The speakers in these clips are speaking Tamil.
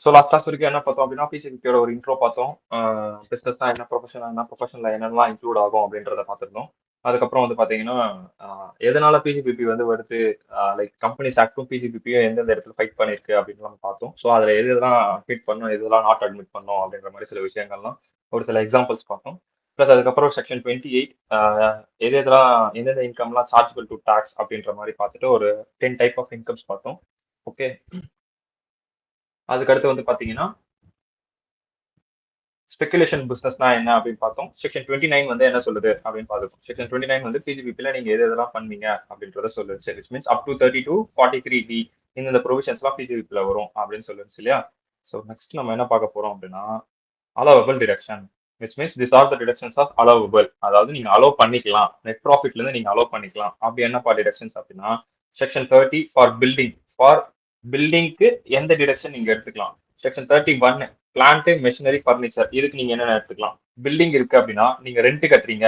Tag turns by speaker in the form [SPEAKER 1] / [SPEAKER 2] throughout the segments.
[SPEAKER 1] ஸோ லாஸ்ட் கிளாஸ் வரைக்கும் என்ன பார்த்தோம் அப்படின்னா பிசிபிபியோட ஒரு இன்ட்ரோ பார்த்தோம். பிஸ்னஸ் தான் என்ன, ப்ரொஃபஷனில் என்னெல்லாம் இன்க்ளூட் ஆகும் அப்படின்றத பார்த்துருந்தோம். அதுக்கப்புறம் வந்து பார்த்தீங்கன்னா எதனால பிசிபிபி வந்து வருது, லைக் கம்பெனிஸ் ஆக்டும் பிசிபிபியும் எந்தெந்த இடத்துல ஃபைட் பண்ணியிருக்கு அப்படின்னு நம்ம பார்த்தோம். ஸோ அதில் எதெல்லாம் அட்மிட் பண்ணோம், எதெல்லாம் நாட் அட்மிட் பண்ணோம் அப்படின்ற மாதிரி சில விஷயங்கள்லாம் ஒரு சில எக்ஸாம்பிள்ஸ் பார்த்தோம். ப்ளஸ் அதுக்கப்புறம் செக்ஷன் 28 எதெல்லாம் எந்தெந்த இன்கம்லாம் சார்ஜபிள் டு டாக்ஸ் அப்படின்ற மாதிரி பார்த்துட்டு ஒரு 10 டைப் ஆஃப் இன்கம்ஸ் பார்த்தோம். ஓகே, அதுக்கடுத்து வந்து பார்த்தீங்கன்னா ஸ்பெகுலேஷன் பிசினஸ்னா என்ன அப்படின்னு பார்த்தோம். செக்ஷன் 29 வந்து என்ன சொல்லுது அப்படின்னு பார்த்துக்கோம். செக்ஷன் 29 வந்து பிசிபிபில நீங்க எது எதெல்லாம் பண்ணீங்க அப்படின்றத சொல்லுச்சு. Which means up to 30 to 43D இந்த ப்ரொவிஷன்ஸ்லாம் பிசிபிபில வரும் அப்படின்னு சொல்லுச்சு இல்லையா. ஸோ நெக்ஸ்ட் நம்ம என்ன பார்க்க போறோம் அப்படின்னா allowable deduction. Which means this are the deductions of allowable. அதாவது நீங்க அலோவ் பண்ணிக்கலாம், நெட் ப்ராஃபிட்ல இருந்து நீங்க அலோவ் பண்ணிக்கலாம். அப்படி என்னப்பா டிடக்ஷன்ஸ் அப்படின்னா செக்ஷன் 30 ஃபார் பில்டிங். ஃபார் பில்டிங்க்கு எந்த டிடக்ஷன் நீங்க எடுத்துக்கலாம். செக்ஷன் 31 பிளான்ட் மெஷினரி ஃபர்னிச்சர், இதுக்கு நீங்க என்னென்ன எடுத்துக்கலாம். பில்டிங் இருக்கு அப்படின்னா நீங்க ரெண்ட் கட்டுறீங்க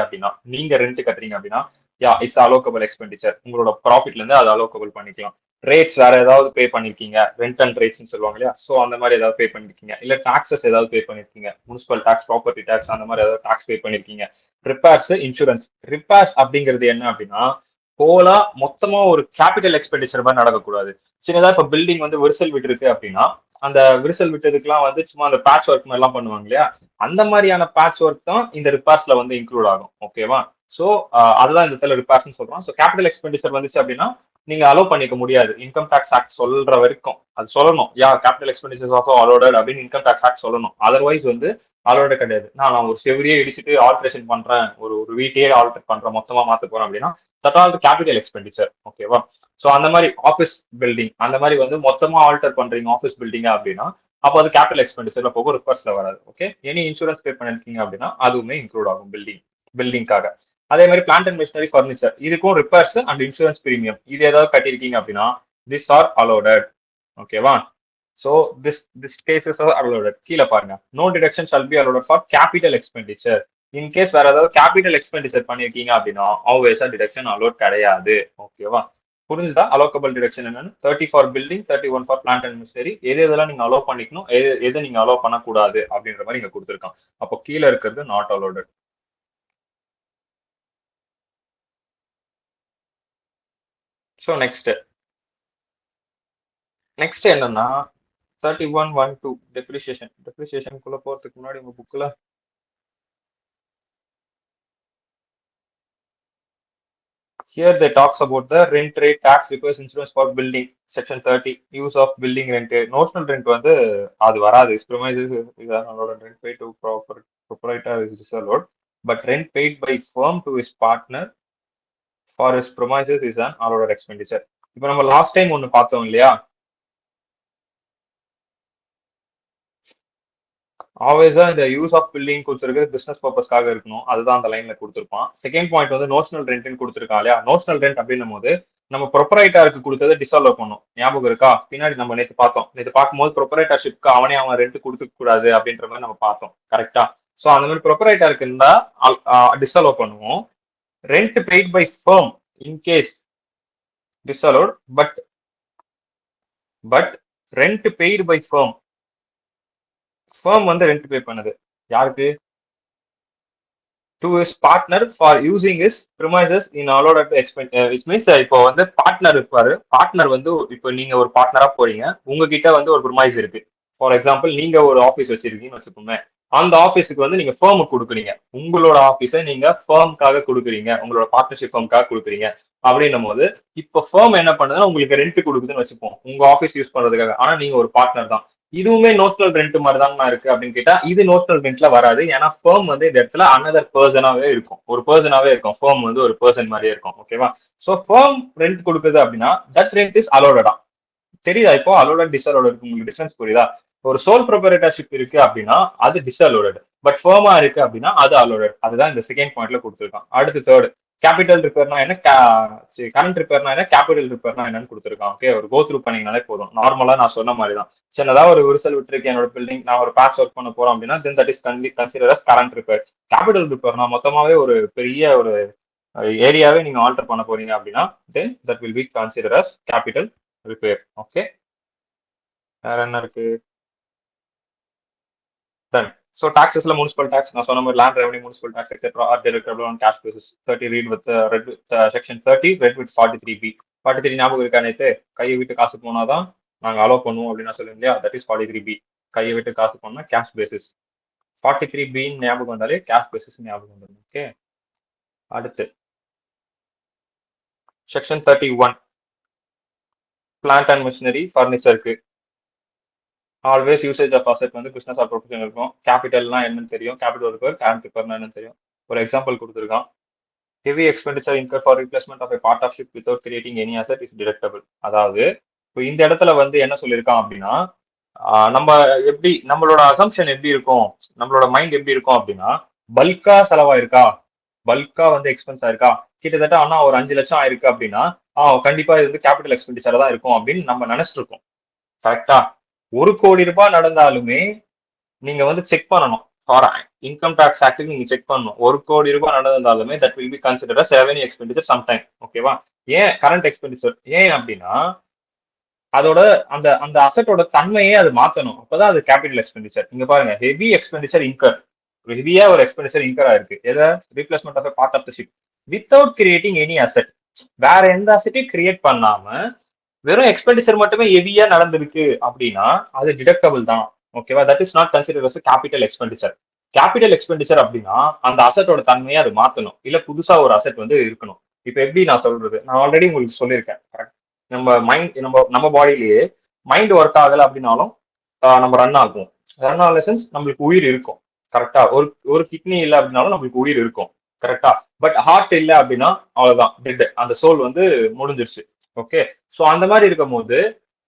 [SPEAKER 1] அப்படின்னா யா இட்ஸ் அலோகபிள் எக்ஸ்பெண்டிச்சர். உங்களோட ப்ராஃபிட்ல இருந்து அதை அலோகபிள் பண்ணிக்கலாம். ரேட்ஸ் வேற ஏதாவது பே பண்ணிருக்கீங்க, ரெண்ட் அண்ட் ரேட்ஸ் சொல்லுவாங்க இல்லையா. ஸோ அந்த மாதிரி ஏதாவது பே பண்ணிருக்கீங்க, இல்ல டாக்ஸஸ் ஏதாவது பே பண்ணிருக்கீங்க, முனிசிபல் டாக்ஸ், ப்ராப்பர்ட்டி டாக்ஸ், அந்த மாதிரி ஏதாவது டாக்ஸ் பே பண்ணிருக்கீங்க. Repairs, insurance. ரிப்பேர்ஸ் அப்படிங்கிறது என்ன அப்படின்னா ஹோலா மொத்தமா ஒரு கேபிட்டல் எக்ஸ்பெண்டிச்சர் மாதிரி நடக்கக்கூடாது. சின்னதா இப்ப பில்டிங் வந்து விரிசல் விட்டு இருக்கு அப்படின்னா அந்த விரிசல் விட்டதுக்குலாம் வந்து சும்மா அந்த பேட்ச் ஒர்க் மாதிரி எல்லாம் பண்ணுவாங்க இல்லையா. அந்த மாதிரியான பேட்ச் ஒர்க் தான் இந்த ரிப்பேர்ஸ்ல வந்து இன்க்ளூட் ஆகும். ஓகேவா. ஸோ அதுதான் இந்த இடத்துல ரிப்பேர்ஸ் சொல்றோம். ஸோ கேபிட்டல் எக்ஸ்பெண்டிச்சர் வந்துச்சு அப்படின்னா நீங்க அலோவ் பண்ணிக்க முடியாது. இன்கம் டாக்ஸ் ஆக்ட் சொல்ற வரைக்கும் அது சொல்லணும். யா கேபிட்டல் எக்ஸ்பெண்டிச்சர் ஆஃப் அலோடட் அப்படின்னு இன்கம் டாக்ஸ் ஆக்ட் சொல்லணும். அதர்வைஸ் வந்து அலோட கிடையாது. நான் ஒரு செவரியே இடிச்சிட்டு ஆல்ட்ரேஷன் பண்றேன், ஒரு வீட்டையே ஆல்டர் பண்றேன், மொத்தமா மாத்த போறேன் அப்படின்னா தட் ஆல் கேபிட்டல் எக்ஸ்பெண்டிச்சர். ஓகேவா. ஸோ அந்த மாதிரி ஆஃபீஸ் பில்டிங் அந்த மாதிரி வந்து மொத்தமா ஆல்டர் பண்றீங்க ஆஃபீஸ் பில்டிங் அப்படின்னா அப்போ அது கேபிட்டல் எக்ஸ்பெண்டிச்சர்ல போக ரிப்பர்ஸ்ல வராது. ஓகே, எனி இன்சூரன்ஸ் பே பண்ணிருக்கீங்க அப்படின்னா அதுவுமே இன்க்ளூட் ஆகும் பில்டிங்காக. அதே மாதிரி பிளான்ட் அண்ட் மிஷினரி ஃபர்னிச்சர், இதுக்கும் ரிப்பேர்ஸ் அண்ட் இன்சூரன்ஸ் பிரீமியம் இது ஏதாவது கட்டிருக்கீங்க அப்படின்னா திஸ் ஆர் அலோடட். ஓகேவா. So this cases are allotted. கீழே பாருங்க, no deduction shall be allotted for capital expenditure. In case வேற ஏதாவது கேபிட்டல் எக்ஸ்பெண்டிச்சர் பண்ணிருக்கீங்க அப்படின்னா ஆல்வேஸா டிடக்ஷன் அலோட் கிடையாது. ஓகேவா. புரிஞ்சுதா அலோகபிள் டிடக்ஷன் என்னன்னு. 30 for building, 31 for plant and machinery. எது எதெல்லாம் நீங்க அலோவ் பண்ணிக்கணும், எது நீங்க அலோவ் பண்ணக்கூடாது அப்படின்ற மாதிரி இங்க கொடுத்துருக்கான். அப்போ கீழே இருக்கிறது நாட் அலோடட். ஸோ நெக்ஸ்ட் என்னன்னா 31(1)(2) டெப்ரிசியேஷனுக்குள்ள போறதுக்கு முன்னாடி உங்க புக்ல here they talks about the rent rate, tax, repairs, insurance for building. Section 30 use of building rent. Notional rent வந்து அது வராது. Premises is allowed, rent paid to proprietor is disallowed, but rent paid by firm to his partner for his premises is an allowed expenditure. இப்போ நம்ம லாஸ்ட் டைம் ஒன்னு பார்த்தோம் இல்லையா, ஆல்வேஸா இந்த யூஸ் ஆஃப் பில்டிங் கொடுத்துருக்கு பிசினஸ் பர்பஸ்க்காக இருக்கணும், அதுதான் அந்த லைன்ல கொடுத்துருப்பான். செகண்ட் பாயிண்ட் வந்து நோஷனல் ரெண்ட்னு கொடுத்துருக்கான் இல்லையா. நோஷனல் ரெண்ட் அப்படின்னும் போது நம்ம ப்ரொப்பரைட்டருக்கு கொடுத்ததை டிசால்வ் பண்ணும். ஞாபகம் இருக்கா, பின்னாடி நம்ம நேற்று பார்த்தோம். நேற்று பார்க்கும்போது ப்ரொப்பரைட்டர்ஷிப்க்கு அவன் ரெண்ட் கொடுத்துக்க கூடாது அப்படின்ற மாதிரி நம்ம பார்த்தோம். கரெக்டா. ஸோ அந்த மாதிரி ப்ரொப்பரைட்டருக்கு இருந்தா டிசால்வ் பண்ணுவோம். Rent paid by firm in case dissolved, but rent paid by firm வந்து ரெண்ட் பே பண்ணுது யாருக்கு, to his partner for using his premises in allowed expense. Which means இப்போ வந்து பார்ட்னர் இருப்பாரு. பார்ட்னர் வந்து இப்போ நீங்க ஒரு பார்ட்னரா போறீங்க, உங்ககிட்ட வந்து ஒரு ப்ரிமைஸ் இருக்கு. ஃபார் எக்ஸாம்பிள் நீங்க ஒரு ஆஃபீஸ் வச்சிருக்கீங்கன்னு வச்சுக்கோங்க. அந்த ஆஃபீஸுக்கு வந்து நீங்க ஃபேர்முக்கு கொடுக்குறீங்க. உங்களோட ஆஃபீஸை நீங்க ஃபேர்முக்காக கொடுக்குறீங்க, உங்களோட பார்ட்னர்ஷிப் ஃபேர்முக்காக கொடுக்குறீங்க. அப்படின்னும் போது இப்போ ஃபேர்ம் என்ன பண்ணுதுன்னா உங்களுக்கு ரெண்ட் கொடுக்குதுன்னு வச்சுப்போம் உங்க ஆஃபீஸ் யூஸ் பண்றதுக்காக. ஆனா நீங்க ஒரு பார்ட்னர் தான். இதுவுமே நோஷனல் ரெண்ட் மாதிரி தான் இருக்கு அப்படின்னு கேட்டா இது நோஷனல் ரெண்ட்ல வராது. ஏன்னா ஃபேர்ம் வந்து இந்த இடத்துல அனதர் பர்சனாவே இருக்கும், ஒரு பர்சனாவே இருக்கும். ஃபேர்ம் வந்து ஒரு பர்சன் மாதிரியே இருக்கும். ஓகேவா. சோ ஃபேர்ம் ரெண்ட் கொடுக்குது அப்படின்னா தட் ரெண்ட் இஸ் அலோடடா. தெரியுதா இப்போ அலோடட் டிஸ்அலோடட் இருக்கு, உங்களுக்கு டிஃபரன்ஸ் புரியுதா. ஒரு சோல் ப்ரொப்ரைட்டர்ஷிப் இருக்கு அப்படின்னா அது டிஸ்அலோடட், பட் ஃபேர்மா இருக்கு அப்படின்னா அது அலோடட். அதுதான் இந்த செகண்ட் பாயிண்ட்ல கொடுத்துருக்கான். அடுத்து தேர்ட், கேபிட்டல் ரிப்பேர்னா என்ன, கரண்ட் ரிப்பேர்னா என்ன, கேபிட்டல் ரிப்பேர்னா என்னன்னு கொடுத்துருக்கான். ஓகே, ஒரு கோ த்ரூ பண்ணீங்கனாலே போதும். நார்மலா நான் சொன்ன மாதிரி தான். சின்னதா ஒரு விரிசல் விட்டுருக்கு என்னோட பில்டிங், நான் ஒரு பேட்ச் ஒர்க் பண்ண போறோம் அப்படின்னா then that is consider as current repair. Capital ரிப்பேர்னா மொத்தமாவே ஒரு பெரிய ஒரு ஏரியாவே நீங்க ஆல்டர் பண்ண போறீங்க அப்படின்னா then that will be consider as capital repair. Okay, வேற என்ன இருக்கு? Done. So taxes la municipal tax நான் சொன்ன மாதிரி land revenue, municipal tax etc. are deductible on cash basis. 30 read with read with section 30 read with 43B. 43 ஞாபகம் இருக்கா நேத்து? கையை விட்டு காசு போனாதான் நாங்க அலோவ் பண்ணுவோம் அப்படின்னு சொல்லுங்க இல்லையா? That is 43B. கையை விட்டு காசு போனா கேஷ் பேசிஸ். 43B ஞாபகம் வந்தாலே கேஷ் பேசிஸ் ஞாபகம் வந்துடும். ஓகே, அடுத்து செக்ஷன் 31 பிளான்ட் அண்ட் மிஷினரி ஃபர்னிச்சருக்கு. ஆல்வேஸ் யூசேஜ் ஆஃப் அசெட் வந்து பிசினஸ் ஆர் ப்ரொஃபஷன் இருக்கும். கேபிட்டல்னா என்னன்னு தெரியும், கேபிட்டல் ரிப்பேர், கரண்ட் ரிப்பேர்னா என்னன்னு தெரியும். ஒரு எக்ஸாம்பிள் கொடுத்துருக்கான். Heavy expenditure incur for replacement of a part of ship without creating any asset is deductible. அதாவது இப்போ இந்த இடத்துல வந்து என்ன சொல்லியிருக்கான் அப்படின்னா, நம்ம எப்படி நம்மளோட அசம்ஷன் எப்படி இருக்கும், நம்மளோட மைண்ட் எப்படி இருக்கும் அப்படின்னா, பல்கா செலவாயிருக்கா, பல்கா வந்து எக்ஸ்பென்ஸ் ஆயிருக்கா, கிட்டத்தட்ட ஆனா ஒரு 5 லட்சம் ஆயிருக்கு அப்படின்னா கண்டிப்பா இது வந்து கேபிட்டல் எக்ஸ்பெண்டிச்சர் தான் இருக்கும் அப்படின்னு நம்ம நினைச்சிட்டு இருக்கோம். கரெக்டா? 1 கோடி ரூபாய் நடந்தாலுமே நீங்க வந்து செக் பண்ணணும். ஃபார் இன்கம் டாக்ஸ் ஆக்ட் நீங்க செக் பண்ணணும். 1 கோடி ரூபாய் நடந்தாலுமே that will be consider as revenue expenditure sometime. ஓகேவா? ஏன் கரண்ட் எக்ஸ்பெண்டிச்சர்? ஏன் அப்படின்னா அதோட அந்த அந்த அசட்டோட தன்மையே அது மாத்தணும். அப்பதான் அது கேபிட்டல் எக்ஸ்பெண்டிச்சர். இங்க பாருங்க, ஹெவி எக்ஸ்பெண்டிச்சர் இன்கர், ஹெவியா ஒரு எக்ஸ்பெண்டிச்சர் இன்கர் ஆயிருக்கு. எதை? Replacement of part of the ship without creating any asset. வேற எந்த அசெட்டையும் கிரியேட் பண்ணாம வெறும் எக்ஸ்பெண்டிச்சர் மட்டுமே ஹெவியா நடந்திருக்கு அப்படின்னா அது டிடக்டபிள் தான். ஓகேவா? That is not consider as capital expenditure. Capital expenditure அப்படின்னா அந்த அசட்டோட தன்மையை அது மாத்தணும், இல்ல புதுசா ஒரு அசெட் வந்து இருக்கணும். இப்ப எப்படி நான் சொல்றது, நான் ஆல்ரெடி உங்களுக்கு சொல்லியிருக்கேன். நம்ம மைண்ட் நம்ம பாடியிலேயே மைண்ட் ஒர்க் ஆகல அப்படின்னாலும் நம்ம ரன் ஆகும். ரன் ஆகல சென்ஸ் நம்மளுக்கு உயிர் இருக்கும். கரெக்டா? ஒரு கிட்னி இல்லை அப்படின்னாலும் நம்மளுக்கு உயிர் இருக்கும். கரெக்டா? பட் ஹார்ட் இல்லை அப்படின்னா அவ்வளவுதான், டெட். அந்த சோல் வந்து முடிஞ்சிருச்சு. ஓகே, சோ அந்த மாதிரி இருக்கும் போது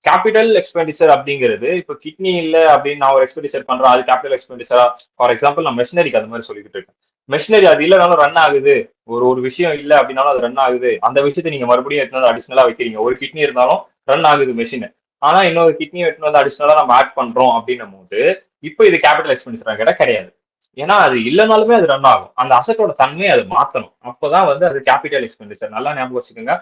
[SPEAKER 1] கேபிட்டல் எக்ஸ்பெண்டிச்சர் அப்படிங்கிறது, இப்போ கிட்னி இல்ல அப்படின்னு நான் ஒரு எக்ஸ்பெண்டிச்சர் பண்றேன், அது கேபிட்டல் எக்ஸ்பெண்டிச்சரா? ஃபார் எக்ஸாம்பிள் நான் மெஷினரிக்கு அந்த மாதிரி சொல்லிக்கிட்டு இருக்கேன். மெஷினரி அது இல்லைனாலும் ரன் ஆகுது, ஒரு விஷயம் இல்லை அப்படின்னாலும் அது ரன் ஆகுது. அந்த விஷயத்தை நீங்க மறுபடியும் எடுத்து வந்து அடிஷனலா வைக்கிறீங்க. ஒரு கிட்னி இருந்தாலும் ரன் ஆகுது மெஷின், ஆனா இன்னொரு கிட்னி எடுத்து வந்து அடிஷனலா நம்ம ஆட் பண்றோம் அப்படின்னும் போது இப்போ இது கேபிட்டல் எக்ஸ்பெண்டிச்சர் கேட்டா கிடையாது. ஏன்னா அது இல்லைனாலுமே அது ரன் ஆகும். அந்த அசட்டோட தன்மையை அது மாத்தணும். அப்பதான் வந்து அது கேபிட்டல் எக்ஸ்பெண்டிச்சர். நல்லா ஞாபகம் வச்சுக்கோங்க.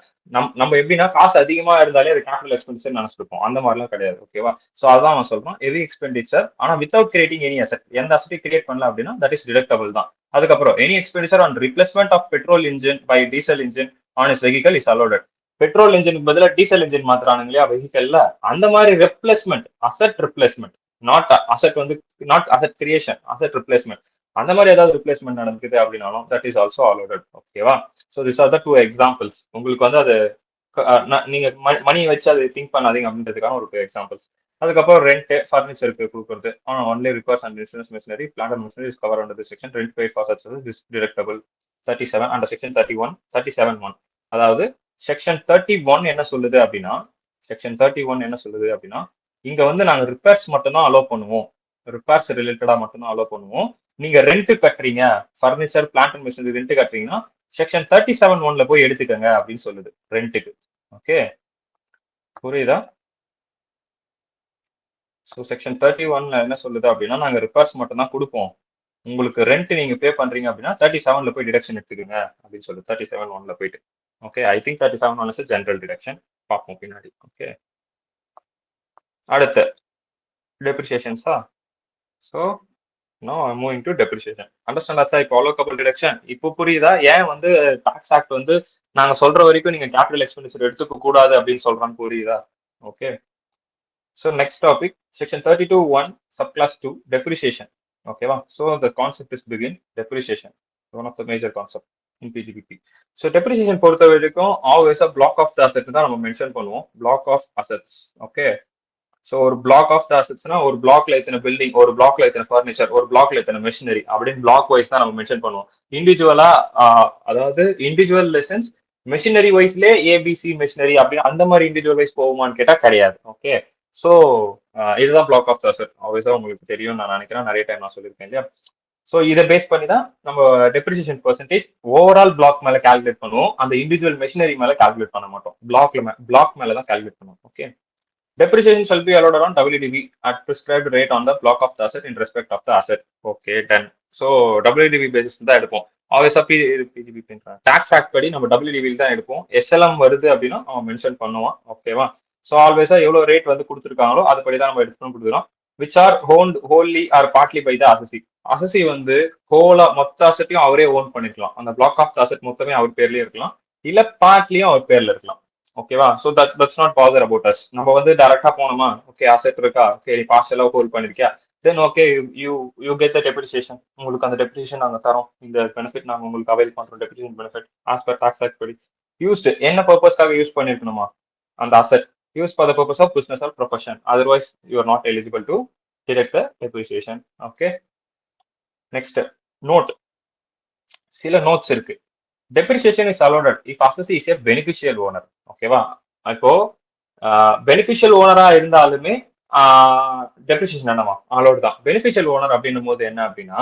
[SPEAKER 1] நம்ம எப்படின்னா காசு அதிகமா இருந்தாலே அது கேபிட்டல் எக்ஸ்பெண்டிச்சர் நினைச்சிருப்போம். அந்த மாதிரிலாம் கிடையாது. ஓகேவா? சோ அதான் நான் சொல்றேன், ஹெவி எக்ஸ்பெண்டிச்சர் ஆனா வித்வுட் கிரியேட்டிங் எனி அசெட். எந்த அசெட்டையும் கிரியேட் பண்ணல அப்படின்னா தட் இஸ் டிடக்டபிள் தான். அதுக்கப்புறம் any expenditure on replacement of petrol engine by diesel engine on is vehicle is allotted. Petrol இன்ஜினுக்கு பதிலாக டீசல் இன்ஜின் மாத்துறானுங்க இல்லையா வெஹிக்கல்ல, அந்த மாதிரி replacement, asset replacement, not asset வந்து not asset creation, asset replacement, அந்த மாதிரி ஏதாவது ரிப்ளேஸ்மெண்ட் நடக்குது அப்படின்னாலும் தட் இஸ் ஆல்சோ அலோடட். ஓகேவா? So this are the 2 examples. உங்களுக்கு வந்து அது நீங்க மணி வச்சு அதை திங்க் பண்ணாதீங்க அப்படின்றதுக்கான ஒரு எக்ஸாம்பிள்ஸ். அதுக்கப்புறம் ரெண்ட் ஃபர்னிச்சருக்கு கொடுக்குறது only requires and business machinery plant and machinery is cover under the section. Rent paid for such this deductible. 37 under section 37(1). அதாவது செக்ஷன் 31 என்ன சொல்லுது அப்படின்னா, செக்ஷன் 31 என்ன சொல்லுது அப்படின்னா, இங்க வந்து நாங்க ரிப்பேர்ஸ் மட்டும் தான் அலோவ் பண்ணுவோம், ரிப்பேர்ஸ் ரிலேட்டடா மட்டும் தான் அலோவ் பண்ணுவோம். நீங்க ரெண்ட் கட்டுறீங்க, furniture plant and machinery rent கட்டுறீங்கன்னா செக்ஷன் 37(1) போய் எடுத்துக்கங்க அப்படின்னு சொல்லுது ரெண்ட்டுக்கு. ஓகே, புரியுதா? ஸோ செக்ஷன் 31 என்ன சொல்லுது அப்படின்னா, நாங்க ரிப்பேர்ஸ் மட்டும் தான் கொடுப்போம், உங்களுக்கு ரெண்ட் நீங்க பே பண்றீங்க அப்படின்னா 37 போய் டிடக்ஷன் எடுத்துக்கோங்க அப்படின்னு சொல்லு. 37(1) போயிட்டு. Okay, I think 37(1) is general deduction. பார்ப்போம் பின்னாடி. ஓகே, அடுத்து டெப்ரிசியேஷன்ஸா. So no moving to depreciation. Understand ஆச்சா? இப்போ அலோகபிள் டிடக்ஷன் இப்போ புரியுதா ஏன் வந்து டாக்ஸ் ஆக்ட் வந்து நாங்க சொல்ற வரைக்கும் நீங்க கேபிட்டல் எக்ஸ்பெண்டிச்சர் எடுத்துக்க கூடாது அப்படின்னு சொல்றான்னு புரியுதா? Okay, so next topic section 32(1) subclass 2 depreciation. ஓகேவா? So the concept is begin depreciation, one of the major concept in PGBP. So depreciation பொறுத்த வரைக்கும் ஆல்வேஸா பிளாக் ஆஃப் த அசெட் தான் நம்ம மென்ஷன் பண்ணுவோம். Block of assets. Okay, so ஒரு பிளாக் ஆஃப் த அசெட்ஸ்னா ஒரு பிளாக்ல எத்தனை பில்டிங், ஒரு பிளாக்ல எத்தனை ஃபர்னிச்சர், ஒரு பிளாக்ல எத்தனை மெஷினரி அப்படின்னு பிளாக் வைஸ் தான் நம்ம மென்ஷன் பண்ணுவோம். இண்டிவிஜுவலா அதாவது இண்டிவிஜுவல் லெசன்ஸ் மெஷினரி வைஸ்லேயே ஏபிசி மெஷினரி அப்படின்னு அந்த மாதிரி இண்டிவிஜுவல் வைஸ் போகுமான்னு கேட்டா கிடையாது. ஓகே, ஸோ இதுதான் பிளாக் ஆஃப் த அசெட். ஆல்வேஸா உங்களுக்கு தெரியும் நான் நினைக்கிறேன், நிறைய டைம் நான் சொல்லியிருக்கேன் இல்லையா? ஸோ இதை பேஸ் பண்ணி தான் நம்ம டெப்ரிசியேஷன் பெர்சன்டேஜ் ஓவரால் பிளாக் மேல கால்குலேட் பண்ணுவோம். அந்த இண்டிவிஜுவல் மெஷினரி மேல கால்குலேட் பண்ண மாட்டோம். பிளாக் மேல தான் கால்குலேட் பண்ணுவோம். Okay, depreciation shall be allowed on WDV at prescribed rate on the block of the asset in respect of the asset. Okay, done. So WDV basis தான் எடுப்போம். ஆல்வேஸா PGB டாக்ஸ் ஆக்ட் படி நம்ம WDV தான் எடுப்போம். SLM வருது அப்படின்னா அவன் மென்ஷன் பண்ணுவான். ஓகேவா? ஸோ ஆல்வேஸா எவ்வளவு ரேட் வந்து கொடுத்துருக்காங்களோ அதுபடி தான் நம்ம எடுத்துக்கணும் கொடுக்குறோம். Which are owned wholly or partly by the assessee. Assessee வந்து ஹோலா மொத்த அசட்டையும் அவரே ஓன் பண்ணிக்கலாம். அந்த பிளாக் ஆஃப் அசட் மொத்தமே அவர் பேர்லயே இருக்கலாம், இல்ல பார்ட்லியும் அவர் பேர்ல இருக்கலாம். ஓகேவா? So that's not bother about us. நம்ம வந்து டைரக்டா போனோமா, ஓகே அசெட் இருக்கா, சரி பார்சலா ஹோல்ட் பண்ணிருக்கியா, then okay you you get the depreciation. உங்களுக்கு அந்த டெப்ரிசியேஷன் நாங்க தரோம், இந்த பெனிஃபிட் நாங்க உங்களுக்கு அவைல் பண்றோம், depreciation benefit as per tax act படி. யூஸ்டு என்ன பர்பஸ்க்காக யூஸ் பண்ணிருக்கணுமா அந்த asset, use for the purpose of business or profession, otherwise you are not eligible to deduct the depreciation. Okay, next note. சில நோட்ஸ் இருக்கு. Depreciation is allowed if assessee is a beneficial owner. ஓகேவா? இப்போ பெனிஃபிஷியல் ஓனரா இருந்தாலுமே டெப்ரிசியேஷன் என்னவா அலோட் தான். பெனிஃபிஷியல் ஓனர் அப்படின்னும் போது என்ன அப்படின்னா,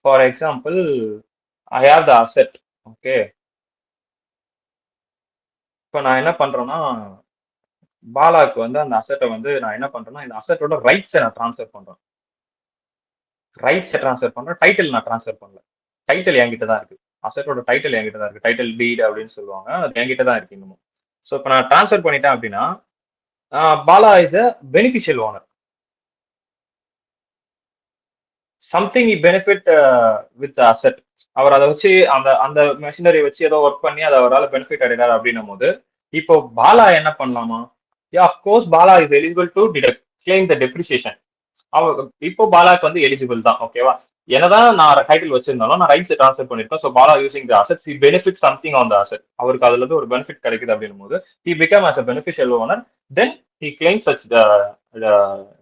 [SPEAKER 1] for example I have the asset. Okay, இப்போ நான் என்ன பண்றேன்னா பாலாக்கு வந்து அந்த அசெட்டை வந்து நான் என்ன பண்றேன்னா இந்த அசெட்டோட ரைட்ஸை நான் ட்ரான்ஸ்ஃபர் பண்றேன். ரைட்ஸை ட்ரான்ஸ்ஃபர் பண்றேன், டைட்டில் நான் ட்ரான்ஸ்ஃபர் பண்ணல. டைட்டில் என்கிட்ட தான் இருக்கு. அசெட்டோட டைட்டில் என்கிட்ட தான் இருக்கு. டைட்டில் டீட் அப்படின்னு சொல்லுவாங்க, அது என்கிட்ட தான் இருக்கு இன்னமும். ஸோ இப்போ நான் ட்ரான்ஸ்ஃபர் பண்ணிட்டேன் அப்படின்னா Bala is a beneficial owner. Something இ பெனிஃபிட் வித் அசெட். அவர் அதை வச்சு அந்த அந்த மெஷினரி வச்சு ஏதோ ஒர்க் பண்ணி அதை அவரால் பெனிஃபிட் அடைகிறார் அப்படின்னும் போது இப்போ பாலா என்ன பண்ணலாமா? Yeah of course Bala is eligible to detect claim the depreciation. இப்போ பாலாக்கு வந்து எலிஜிபிள் தான். ஓகேவா? என்னதான் நான் டைட்டில் வச்சிருந்தாலும் நான் ரைட்ஸ் ட்ரான்ஸ்ஃபர் பண்ணிருக்கேன். So Bala using the assets he benefit something on the asset. அவருக்கு அதுல இருந்து ஒரு பெனிஃபிட் கிடைக்குது அப்படின்னும் போது he become as a beneficial owner, then he claim such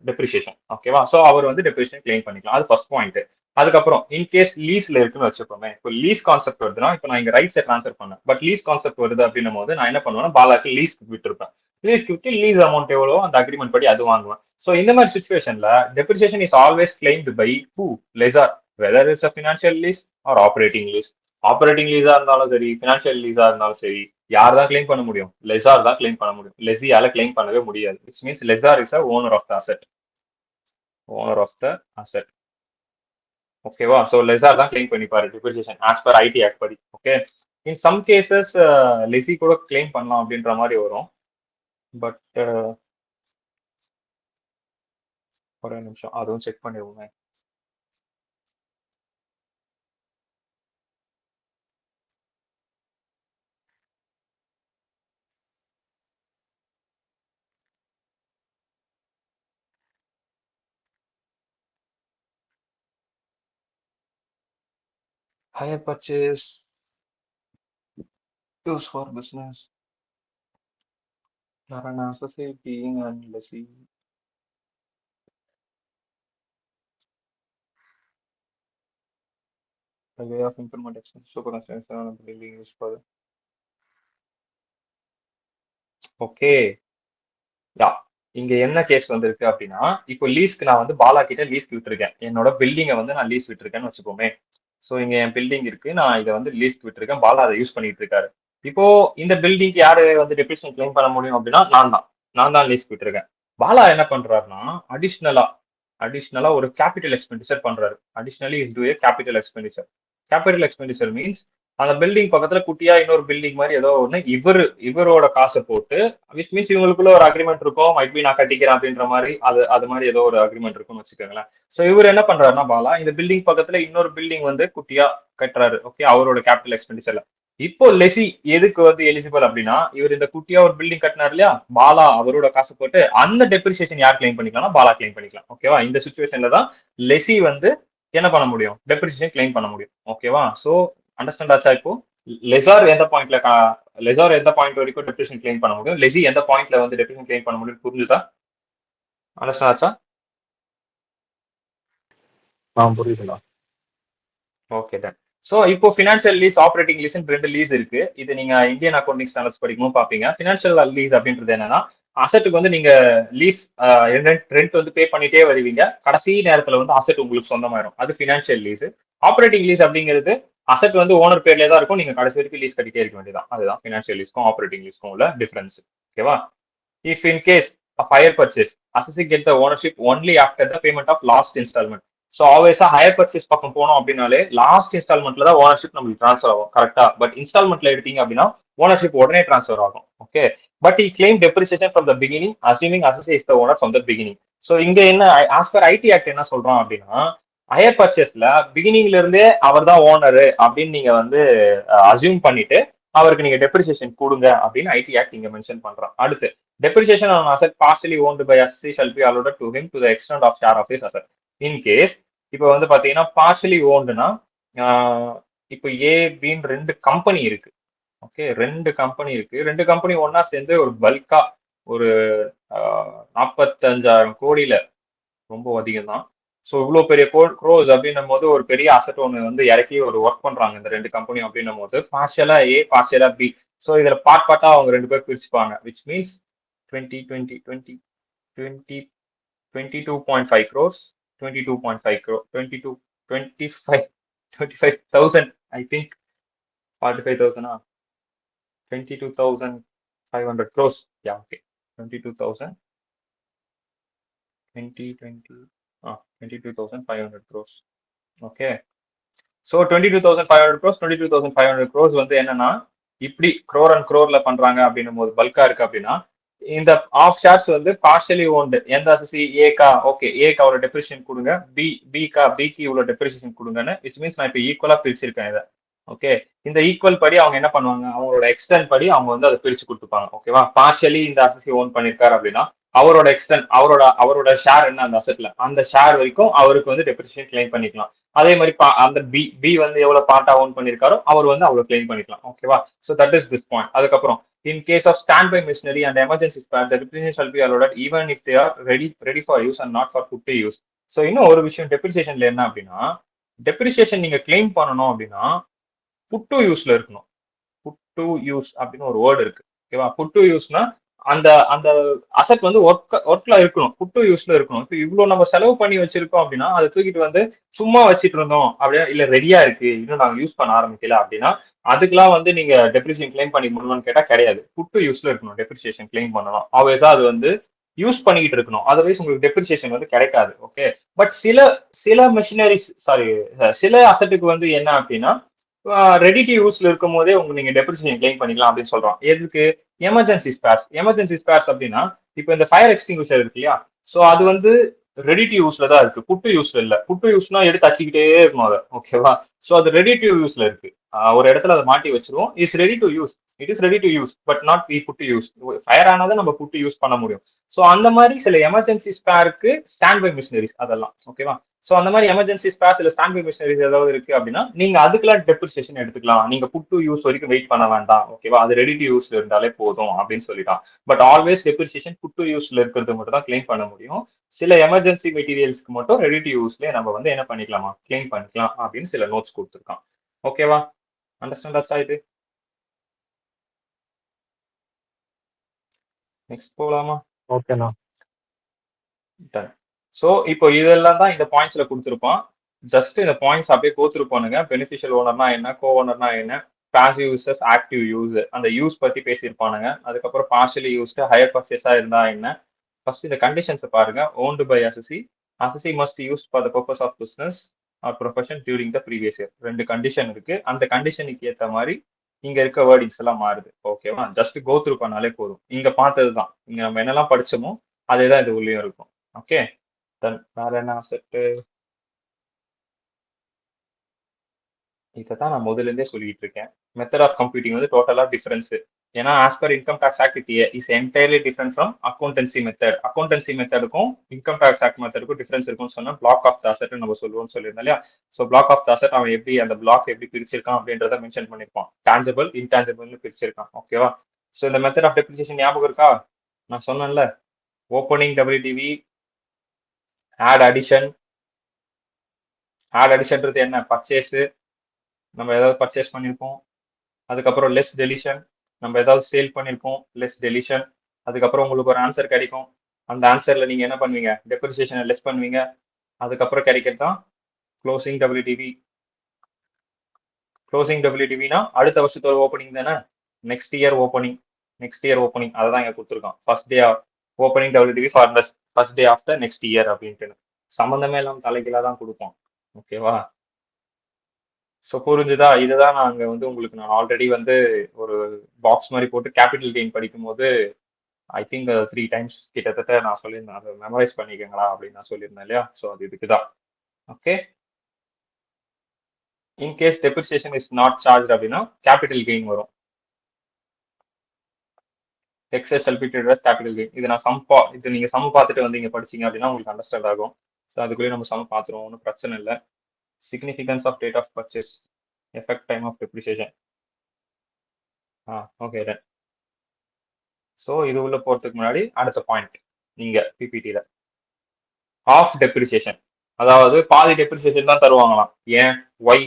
[SPEAKER 1] depreciation. ஓகேவா? ஸோ அவர் வந்து டெப்ரிசியேஷன் கிளைம் பண்ணிக்கலாம். அது ஃபர்ஸ்ட் பாயிண்ட். அதுக்கப்புறம் இன்கேஸ் லீஸ்ல இருக்குன்னு வச்சுக்கோமே, இப்போ லீஸ் கான்செப்ட் வருதுன்னா இப்போ நான் இங்க ரைட்ஸை ட்ரான்ஸ்ஃபர் பண்ணேன், பட் லீஸ் கான்செப்ட் வருது அப்படின்னும் போது நான் என்ன பண்ணுவேன்னா பாலாக்கு லீஸ்க்கு விட்டுருப்பேன். லீஸ்க்கு விட்டு லீஸ் அமௌண்ட் எவ்வளோ அந்த அக்ரிமெண்ட் படி அது வாங்குவேன். ஸோ இந்த மாதிரி சுச்சுவேஷன்ல depreciation is always claimed by who? Lessor, whether it's a financial lease or operating lease. Operating லீஸா இருந்தாலும் சரி, ஃபினான்ஷியல் லீஸா இருந்தாலும் சரி, யார் தான் கிளைம் பண்ண முடியும்? லெசார் தான் கிளைம் பண்ண முடியும். லெசியால கிளைம் பண்ணவே முடியாது. Which means lessor is a owner of the asset. Owner of the asset. ஓகேவா? ஸோ லெசார் தான் கிளைம் பண்ணிப்பாரு depreciation as per IT act படி. Okay, in some cases lessee கூட கிளைம் பண்ணலாம் அப்படின்ற மாதிரி வரும். பட் ஒரே நிமிஷம் அதுவும் check பண்ணிடுவோங்க. Hire purchase, use for business, or an associate being and lessee. The way of implement expense super construction on the building is for. Okay, yeah இங்க என்ன கேஸ் வந்திருக்கு அப்படின்னா, இப்போ லீஸ்க்கு நான் வந்து பாலா கிட்ட லீஸ்க்கு விட்டுருக்கேன். என்னோட பில்டிங்கை வந்து நான் லீஸ் விட்டுருக்கேன்னு வச்சுக்கோமே. ஸோ இங்க என் பில்டிங் இருக்கு, நான் இதை வந்து லீஸ்க்கு விட்டுருக்கேன், பாலா அதை யூஸ் பண்ணிட்டு இருக்காரு. இப்போ இந்த பில்டிங்க்கு யாரு வந்து டெப்ரிசியேஷன் கிளைம் பண்ண முடியும் அப்படின்னா நான் தான் லீஸ்க்கு விட்டுருக்கேன். பாலா என்ன பண்றாருன்னா அடிஷ்னலா ஒரு கேபிட்டல் எக்ஸ்பெண்டிச்சர் பண்றாரு. Additionally is do a capital expenditure. Capital expenditure means அந்த பில்டிங் பக்கத்துல குட்டியா இன்னொரு பில்டிங் மாதிரி ஏதோ ஒண்ணு இவரோட காசை போட்டு, விச் மீன்ஸ் இவங்களுக்குள்ள ஒரு அக்ரிமெண்ட் இருக்கும், மைட் பி நான் கட்டிக்கிறேன் அப்படின்ற மாதிரி, அது மாதிரி ஏதோ ஒரு அக்ரிமெண்ட் இருக்கும்னு வச்சுக்கோங்களேன். ஸோ இவர் என்ன பண்றாருன்னா பாலா இந்த பில்டிங் பக்கத்துல இன்னொரு பில்டிங் வந்து குட்டியா கட்டுறாரு. ஓகே, அவரோட கேபிட்டல் எக்ஸ்பெண்டிச்சர்ல. இப்போ லெசி எதுக்கு வந்து எலிஜிபிள் அப்படின்னா, இவர் இந்த குட்டியா ஒரு பில்டிங் கட்டினார் இல்லையா, பாலா அவரோட காசு போட்டு அந்த டெப்ரிசியேஷன் யார் கிளைம் பண்ணிக்கலாம்? பாலா கிளைம் பண்ணிக்கலாம். ஓகேவா? இந்த சுச்சுவேஷன்ல தான் லெசி வந்து என்ன பண்ண முடியும்? டெப்ரிசியேஷன் கிளைம் பண்ண முடியும். ஓகேவா? சோ அண்டர்ஸ்டாண்ட் ஆச்சா? இப்போ லெசார் எந்த பாயிண்ட் வரைக்கும் டெப்ரிசியேஷன் கிளைம் பண்ண முடியும், லெசி எந்த பாயிண்ட்ல வந்து டெப்ரிசியேஷன் கிளைம் பண்ண முடியும், புரிஞ்சுதா? அண்டர்ஸ்டாண்ட் ஆச்சா? புரியுதுங்களா? Okay done. ஸோ இப்போ ஃபினான்ஷியல் லீஸ், ஆப்ரேட்டிங் லீஸ் ரெண்டு லீஸ் இருக்கு. இது நீங்க இந்தியன் அக்கௌண்டிங் ஸ்டாண்டர்ட்ஸ் படிக்கும்போது பாப்பீங்க. ஃபினான்ஷியல் லீஸ் அப்படின்றது என்னன்னா, அசெட்டுக்கு வந்து நீங்க லீஸ் ரெண்ட் வந்து பே பண்ணிட்டே வருவீங்க, கடைசி நேரத்துல வந்து அசெட் உங்களுக்கு சொந்தமாயிரும், அது ஃபினான்ஷியல் லீஸ். ஆப்ரேட்டிங் லீஸ் அப்படிங்கிறது அசெட் வந்து ஓனர் பேர்லயே தான் இருக்கும், நீங்க கடைசி வரைக்கும் லீஸ் கட்டிட்டே இருக்க வேண்டியதான். அதுதான் ஃபினான்ஷியல் லீஸ்க்கும் ஆப்ரேட்டிங் லீஸ்க்கும் உள்ள டிஃபரன்ஸ். ஓகேவா? If in case of hire purchase, asset get the ownership only after the payment of last instalment. So ஆல்வேஸா ஹையர் பர்ச்சேஸ் பக்கம் போனோம் அப்படின்னாலே லாஸ்ட் இன்ஸ்டால்மெண்ட்ல தான் ஓனர்ஷிப் நம்மளுக்கு ட்ரான்ஸ்ஃபர் ஆகும். கரெக்டா? பட் இன்ஸ்டால்மெண்ட்ல எடுத்தீங்க அப்படின்னா ஓனர்ஷிப் உடனே ட்ரான்ஸ்ஃபர் ஆகும். Okay, but he claimed depreciation from the beginning, assuming associate is the owner from the beginning. So இங்க என்ன ஆஸ் பர் ஐடி ஆக்ட் என்ன சொல்றோம் அப்படின்னா, ஹையர் பர்ச்சேஸ்ல பிகினிங்ல இருந்தே அவர் தான் ஓனர் அப்படின்னு நீங்க வந்து அசியூம் பண்ணிட்டு அவருக்கு நீங்க டெப்ரிசியேஷன் கொடுங்க அப்படின்னு ஐடி ஆக்ட் இங்க மென்ஷன் பண்றோம். அடுத்து depreciation on asset partially owned by associate shall be allotted to him to the extent of share of his asset. In case இப்போ வந்து பாத்தீங்கன்னா பார்ஷலி ஓன்டுனா, இப்போ ஏ பின்னு ரெண்டு கம்பெனி இருக்கு. ஓகே, ரெண்டு கம்பெனி இருக்கு. ரெண்டு கம்பெனி ஒன்னா சேர்ந்து ஒரு பல்கா ஒரு 45,000 கோடியில, ரொம்ப அதிகம் தான். ஸோ இவ்வளோ பெரிய க்ரோஸ் அப்படின்னும் போது ஒரு பெரிய அசட் ஒன்று வந்து இறக்கி ஒரு ஒர்க் பண்றாங்க இந்த ரெண்டு கம்பெனி அப்படின்னும் போது பார்ஷியலா ஏ பார்ஷியலா பி. ஸோ இதுல பார்ட்டா அவங்க ரெண்டு பேர் பிரிச்சுப்பாங்க. Which means 22.5 crores, 22.5 crore, 25,000, I think 45,000, 22,500 crores. Yeah, okay. 22,000, 22,500 crores. Okay. So 22,500 crores, 22,500 crores வந்து என்னன்னா, இப்படி crore and croreல பண்றாங்க அப்படின்னும் போது பல்கா இருக்கு அப்படின்னா, இந்த ஆஃப் ஷேர்ஸ் வந்து பார்ஷலி ஓன்டு. எந்த அசசி ஏக்கா, ஓகே ஏக்கு அவ்வளோ டெப்ரிசியேஷன் கொடுங்க, பிக்கு இவ்வளோ டெப்ரிசியேஷன் கொடுங்கன்னு. இட்ஸ் மீன்ஸ் நான் இப்போ ஈக்குவலா பிரிச்சிருக்கேன் இதை. ஓகே, இந்த ஈக்குவல் படி அவங்க என்ன பண்ணுவாங்க, அவங்களோட எக்ஸ்டென்ட் படி அவங்க வந்து அதை பிரிச்சு கொடுத்துப்பாங்க. ஓகேவா, பார்ஷியலி இந்த அசசி ஓன் பண்ணிருக்காரு அப்படின்னா அவரோட எக்ஸ்டென்ட், அவரோட ஷேர் என்ன அந்த அசெட்ல, அந்த ஷேர் வரைக்கும் அவருக்கு வந்து டெப்ரிசியேஷன் கிளைம் பண்ணிக்கலாம். அதே மாதிரி அந்த பி வந்து எவ்வளவு பார்ட்டா ஓன் பண்ணிருக்காரோ அவர் வந்து அவ்வளவு கிளைம் பண்ணிக்கலாம். ஓகேவா, so that is this point. அதுக்கப்புறம் in case of stand by machinery and emergency spare, the depreciation shall be allotted even if they are ready for use and not for put to use. So இன்னும் ஒரு விஷயம் டெப்ரிசியேஷன்ல என்ன அப்படின்னா, டெப்ரிசியேஷன் நீங்க கிளைம் பண்ணணும் அப்படின்னா புட் டு யூஸ்ல இருக்கணும். புட் டு யூஸ் அப்படின்னு ஒரு வேர்டு இருக்கு. ஓகேவா, புட் டு யூஸ்னா அந்த அந்த அசெட் வந்து ஒர்க்ல இருக்கணும், புட் டு யூஸ்ல இருக்கணும். இப்போ இவ்வளவு நம்ம செலவு பண்ணி வச்சிருக்கோம் அப்படின்னா அதை தூக்கிட்டு வந்து சும்மா வச்சிட்டு இருந்தோம் அப்படின்னா, இல்ல ரெடியா இருக்கு இன்னும் நாங்க யூஸ் பண்ண ஆரம்பிக்கல அப்படின்னா அதுக்கெல்லாம் வந்து நீங்க டெப்ரிசியேஷன் கிளைம் பண்ணி முடியும்னு கேட்டா கிடையாது. புட் டு யூஸ்ல இருக்கணும் டெப்ரிசியேஷன் கிளைம் பண்ணணும். ஆல்வேஸா அது வந்து யூஸ் பண்ணிக்கிட்டு இருக்கணும், அதர்வைஸ் உங்களுக்கு டெப்ரிசியேஷன் வந்து கிடைக்காது. ஓகே, பட் சில மிஷினரிஸ், சாரி, சில அசட்டுக்கு வந்து என்ன அப்படின்னா ரெடி டு யூஸ்ல இருக்கும் போதே நீங்க டெப்ரிசியேஷன் கிளைம் பண்ணிக்கலாம் அப்படின்னு சொல்றோம். எதுக்கு? Emergency sparse. எமர்ஜென்சி ஸ்பேர்ஸ் அப்படின்னா இப்போ இந்த ஃபயர் எக்ஸ்டிங்விஷர் இருக்கு இல்லையா, ஸோ அது வந்து ரெடி டு யூஸ்ல தான் இருக்கு, புட்டு யூஸ்ல இல்ல. புட்டு யூஸ்னா எடுத்து அச்சுக்கிட்டே இருக்கணும் அதை. ஓகேவா, ஸோ அது ரெடி டு யூஸ்ல இருக்கு. ஒரு இடத்துல அதை மாட்டி வச்சிருவோம். Is ready to use, it is ready to use but not be put use. Fire ஆனாதான் நம்ம புட்டு யூஸ் பண்ண முடியும். ஸோ அந்த மாதிரி சில எமர்ஜென்சி ஸ்பேருக்கு ஸ்டாண்ட் பை மிஷினரிஸ் அதெல்லாம். ஓகேவா, ஸோ அந்த மாதிரி எமர்ஜென்சி ஸ்பேர்ஸ் இல்ல ஸ்டாண்ட் பை மிஷினரிஸ் ஏதாவது இருக்கு அப்படின்னா நீங்க அதுக்கெல்லாம் டெப்ரிசியேஷன் எடுத்துக்கலாம். நீங்க புட் டு யூஸ் வரைக்கும் வெயிட் பண்ண வேண்டாம். ஓகேவா, அது ரெடி டு யூஸ்ல இருந்தாலே போதும் அப்படின்னு சொல்லிட்டான். But always depreciation put to யூஸ்ல இருக்கிறது மட்டும் தான் கிளைம் பண்ண முடியும். சில எமர்ஜென்சி மெட்டீரியல்ஸ்க்கு மட்டும் ரெடி டு யூஸ்ல நம்ம வந்து என்ன பண்ணிக்கலாமா, கிளைம் பண்ணிக்கலாம் அப்படின்னு சில நோட்ஸ் கொடுத்துருக்கான். ஓகேவா, அண்டர்ஸ்டாண்ட் ஆச்சா இது? நெக்ஸ்ட் போகலாமா?
[SPEAKER 2] ஓகேண்ணா.
[SPEAKER 1] டன். ஸோ இப்போ இதெல்லாம் தான் இந்த பாயிண்ட்ஸ்ல கொடுத்துருப்பான். ஜஸ்ட் இந்த பாயிண்ட்ஸ் அப்படியே கோத்துருப்பானுங்க. பெனிஃபிஷியல் ஓனர்னா என்ன, கோ ஓனர்னா என்ன, பாசிவ் யூசஸ், ஆக்டிவ் யூஸ், அந்த யூஸ் பத்தி பேசியிருப்பானுங்க. அதுக்கப்புறம் பார்ஷியலி யூஸ்டு, ஹையர் பர்ச்சேஸா இருந்தா என்ன. ஃபர்ஸ்ட் இந்த கண்டிஷன்ஸ் பாருங்க. Owned by assessee, assessee must use for the purpose of business or profession during the previous year. ரெண்டு கண்டிஷன் இருக்கு. அந்த கண்டிஷனுக்கு ஏற்ற மாதிரி இங்க இருக்க வேர்டிங்ஸ் எல்லாம் மாறுது. ஓகேவா, ஜஸ்ட் கோ த்ரூ பண்ணாலே போதும். இங்க பார்த்தது தான், இங்க நம்ம என்னெல்லாம் படிச்சோமோ அதே தான் இது உள்ளேயும் இருக்கும். ஓகே, வேற என்ன அசெட்? இதைத்தான் நான் முதல்ல இருந்தே சொல்லிட்டு இருக்கேன். மெத்தட் ஆஃப் கம்ப்யூட்டிங் வந்து டோட்டலா டிஃபரன்ஸ். ஏன்னா as per income tax act is entirely difference from accountancy method. Accountancy மெத்தடுக்கும் இன்கம் டாக்ஸ் ஆக்ட் மெத்தடுக்கும் டிஃபரன்ஸ் இருக்கும்னு சொன்னா பிளாக் ஆஃப் த அசெட் நம்ம சொல்லுவோம்னு சொல்லியிருந்தோம் இல்லையா. So block of the asset அவன் எப்படி அந்த பிளாக் எப்படி பிரிச்சிருக்கான் அப்படின்றத மென்ஷன் பண்ணிருப்பான். டான்ஜிபிள், இன்டான்ஜிபிள்னு பிரிச்சிருக்கான். ஓகேவா, ஸோ இந்த மெத்தட் ஆஃப் டெப்ரிசியேஷன் ஞாபகம் இருக்கா? நான் சொன்னேன்ல, ஓப்பனிங் டபிள்யூடிவி, ஆட் அடிஷன். ஆட் அடிஷன்றது என்ன? பர்ச்சேஸ், நம்ம ஏதாவது பர்ச்சேஸ் பண்ணியிருப்போம். அதுக்கப்புறம் லெஸ் டெலிஷன், நம்ம ஏதாவது சேல் பண்ணியிருப்போம், லெஸ் டெலிஷன். அதுக்கப்புறம் உங்களுக்கு ஒரு ஆன்சர் கிடைக்கும். அந்த ஆன்சர்ல நீங்க என்ன பண்ணுவீங்க, டெப்ரிசியேஷனை லெஸ் பண்ணுவீங்க. அதுக்கப்புறம் கிடைக்கிறது தான் க்ளோசிங் டபிள்யூடிவி. க்ளோசிங் டபிள்யூடிவினா அடுத்த வருஷத்தோட ஓப்பனிங் தானே, next year opening. Next year opening அதை தான் இங்க கொடுத்துருக்கோம். First day opening WDV for first day of the next year அப்படின்ட்டு சம்மந்தமே இல்லாமல் தலைகீழா தான் கொடுப்போம். ஓகேவா, ஸோ புரிஞ்சுதா? இதுதான் நாங்க வந்து உங்களுக்கு நான் ஆல்ரெடி வந்து ஒரு பாக்ஸ் மாதிரி போட்டு கேபிட்டல் கெயின் படிக்கும்போது ஐ திங்க் 3 டைம்ஸ் கிட்டத்தட்ட நான் சொல்லியிருந்தேன். அதை மெமரைஸ் பண்ணிக்கங்களா அப்படின்னு நான் சொல்லியிருந்தேன் இல்லையா? ஸோ அது இதுக்கு தான். Okay. In case depreciation is not charge அப்படின்னா கேபிட்டல் கெயின் வரும். எக்ஸஸ் எல்பிட்டட் கேபிட்டல் கெயின். இது நான் இது நீங்க சம் பார்த்துட்டு வந்து இங்க படிச்சீங்க அப்படின்னா உங்களுக்கு அண்டர்ஸ்டாண்ட் ஆகும். ஸோ அதுக்குள்ளேயே நம்ம சம் பார்த்துருவோம், ஒன்றும் பிரச்சனை இல்லை. Significance of date of purchase, effect time of depreciation. Okay done. So இது உள்ள போறதுக்கு முன்னாடி அடுத்த பாயிண்ட் நீங்க பிபிடியில ஆஃப் டெப்ரிசியேஷன், அதாவது பாதி டெப்ரிசியேஷன் தான் தருவாங்களாம். ஏன் ஒய்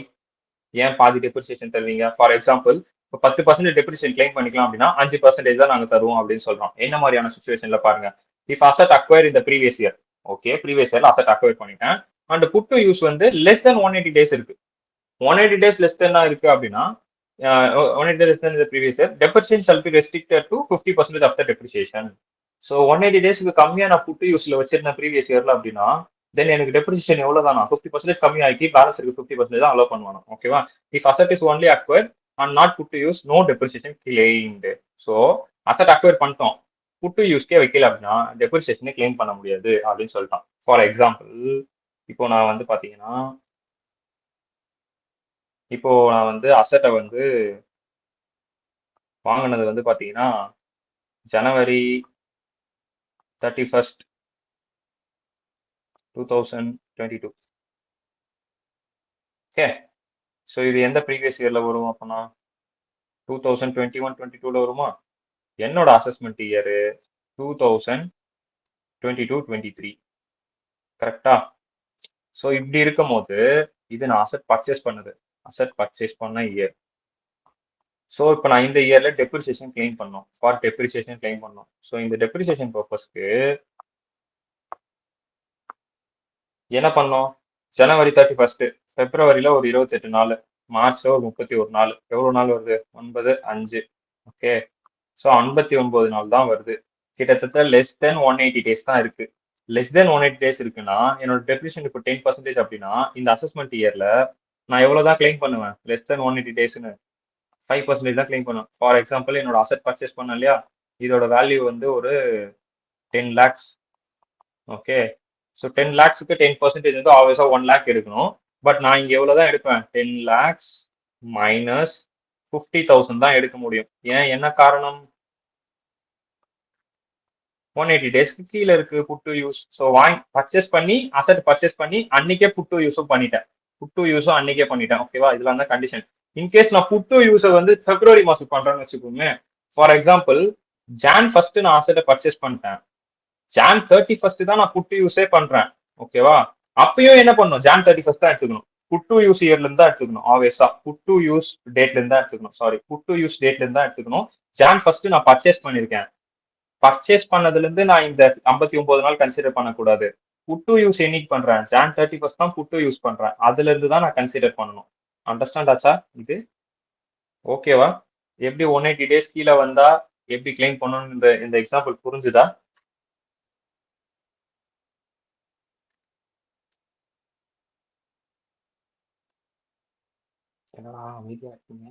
[SPEAKER 1] ஏன் பாதி டெப்ரிசியேஷன் தருவீங்க? ஃபார் எக்ஸாம்பிள் இப்போ 10% டெப்ரிசியேஷன் கிளைம் பண்ணிக்கலாம் அப்படின்னா 5% தான் நாங்க தருவோம் அப்படின்னு சொல்றோம். என்ன மாதிரியான சுச்சுவேஷன்ல பாருங்க. இஃப் அசட் அக்வயர் இந்த ப்ரீவியஸ் இயர், ஓகே ப்ரீவியஸ் இயர்ல அசட் அக்வயர் பண்ணிட்டேன் அண்ட் புட் டு யூஸ் வந்து லெஸ் தென் 180 டேஸ் இருக்கு. 180 days less than இருக்கு அப்படின்னா 180 days less than the previous year, depreciation shall be restricted to 50% of the depreciation. So 180 டேஸ்க்கு கம்மியா நான் புட்டு யூஸ்ல வச்சிருந்தேன் ப்ரீவியஸ் இயர்ல அப்படின்னா தென் எனக்கு டெப்ரிசியேஷன் எவ்வளவு தானா 50% கம்மி ஆகி பேலன்ஸ் இருக்கு 50% தான் அலோ பண்ணுவாங்க. ஓகேவா? If asset is only acquire and not put to use no depreciation claimed. So asset acquire பண்ணிட்டோம், புட்டு யூஸ்க்கே வைக்கல அப்படின்னா டெப்ரிசியேஷனே கிளைம் பண்ண முடியாது அப்படின்னு சொல்லிட்டான். ஃபார் எக்ஸாம்பிள் இப்போ நான் வந்து பாத்தீங்கன்னா இப்போ நான் வந்து அசட்டை வந்து வாங்கினது வந்து பாத்தீங்கன்னா ஜனவரி 31st 2022. ஓகே. ஸோ இது எந்த ப்ரீவியஸ் இயர்ல வரும் அப்பனா 2021-22ல வருமா? என்னோட அசஸ்மெண்ட் இயரு 2022-23. கரெக்டா? ஸோ இப்படி இருக்கும் போது இது நான் அசட் பர்ச்சேஸ் பண்ணது, அசட் பர்ச்சேஸ் பண்ண இயர். ஸோ இப்போ நான் இந்த இயர்ல டெப்ரிசியேஷன் கிளைம் பண்ணோம், ஃபார் டெப்ரிசியேஷன் கிளைம் பண்ணோம். ஸோ இந்த டெப்ரிசியேஷன் பர்பஸ்க்கு என்ன பண்ணோம்? ஜனவரி 31, பிப்ரவரியில ஒரு 28 நாள், மார்ச்ல ஒரு 31 நாள், எவ்வளவு நாள் வருது? 9, 5. ஓகே. ஸோ 59 நாள் தான் வருது. கிட்டத்தட்ட லெஸ் தென் 180 டேஸ் தான் இருக்கு. லெஸ் தென் 180 டேஸ் இருக்குன்னா என்னோட டெப்ரிசியேஷன் இப்போ 10% அப்படின்னா இந்த அசஸ்மெண்ட் இயர்ல நான் எவ்வளவுதான் கிளைம் பண்ணுவேன்? லெஸ் தென் 180 டேஸ்னு 5% தான் கிளைம் பண்ணுவேன். ஃபார் எக்ஸாம்பிள் என்னோட அசட் பர்ச்சேஸ் பண்ண இல்லையா, இதோட வேல்யூ வந்து ஒரு 10 lakhs. ஓகே. ஸோ 10 lakhsக்கு 10% வந்து ஆல்வேஸா 1 lakh எடுக்கணும். பட் நான் இங்க எவ்வளவுதான் எடுப்பேன்? 10 lakhs மைனஸ் 50,000 தான் எடுக்க முடியும். ஏன், என்ன காரணம்? 180 டேஸ்க்கு கீழே இருக்கு புட்டு யூஸ். ஸோ வாங்கி பர்ச்சேஸ் பண்ணி அசட் பர்ச்சேஸ் பண்ணி அன்னைக்கே புட்டு யூஸும் பண்ணிட்டேன், புட்டு யூஸும் அன்னைக்கே பண்ணிட்டேன். ஓகேவா? இதெல்லாம் தான் கண்டிஷன். இன்கேஸ் நான் புட்டு யூஸை வந்து பிப்ரவரி மாசம் பண்றேன்னு வச்சுக்கோங்க. ஃபார் எக்ஸாம்பிள் ஜான் 1 நான் அசட்டை பர்ச்சேஸ் பண்ணிட்டேன், ஜான் 31 தான் நான் புட்டு யூஸே பண்றேன். ஓகேவா? அப்பயும் என்ன பண்ணும்? ஜான் 31 தான் எடுத்துக்கணும். புட்டு யூஸ் இயர்ல இருந்து தான் எடுத்துக்கணும். ஆவேஸா புட்டு யூஸ் டேட்ல இருந்து தான் எடுத்துக்கணும். சாரி, புட்டு யூஸ் டேட்ல இருந்து தான் எடுத்துக்கணும். ஜான் 1 நான் பர்ச்சேஸ் பண்ணிருக்கேன், பர்ச்சேஸ் பண்ணதுல இருந்து நான் இந்த 59 நாள் கன்சிடர் பண்ணக்கூடாது. புட்டு யூஸ் என்னைக்கு பண்றேன்? ஜான் 31 தான் புட்டு யூஸ் பண்றேன், அதுல இருந்து தான் நான் கன்சிடர் பண்ணணும். அண்டர்ஸ்டாண்ட் ஆச்சா இது? ஓகேவா? எப்படி 180 டேஸ் கீழே வந்தா எப்படி கிளைம் பண்ணணும், இந்த இந்த எக்ஸாம்பிள் புரிஞ்சுதா? என்னடா அமைதியா இருக்கீங்க?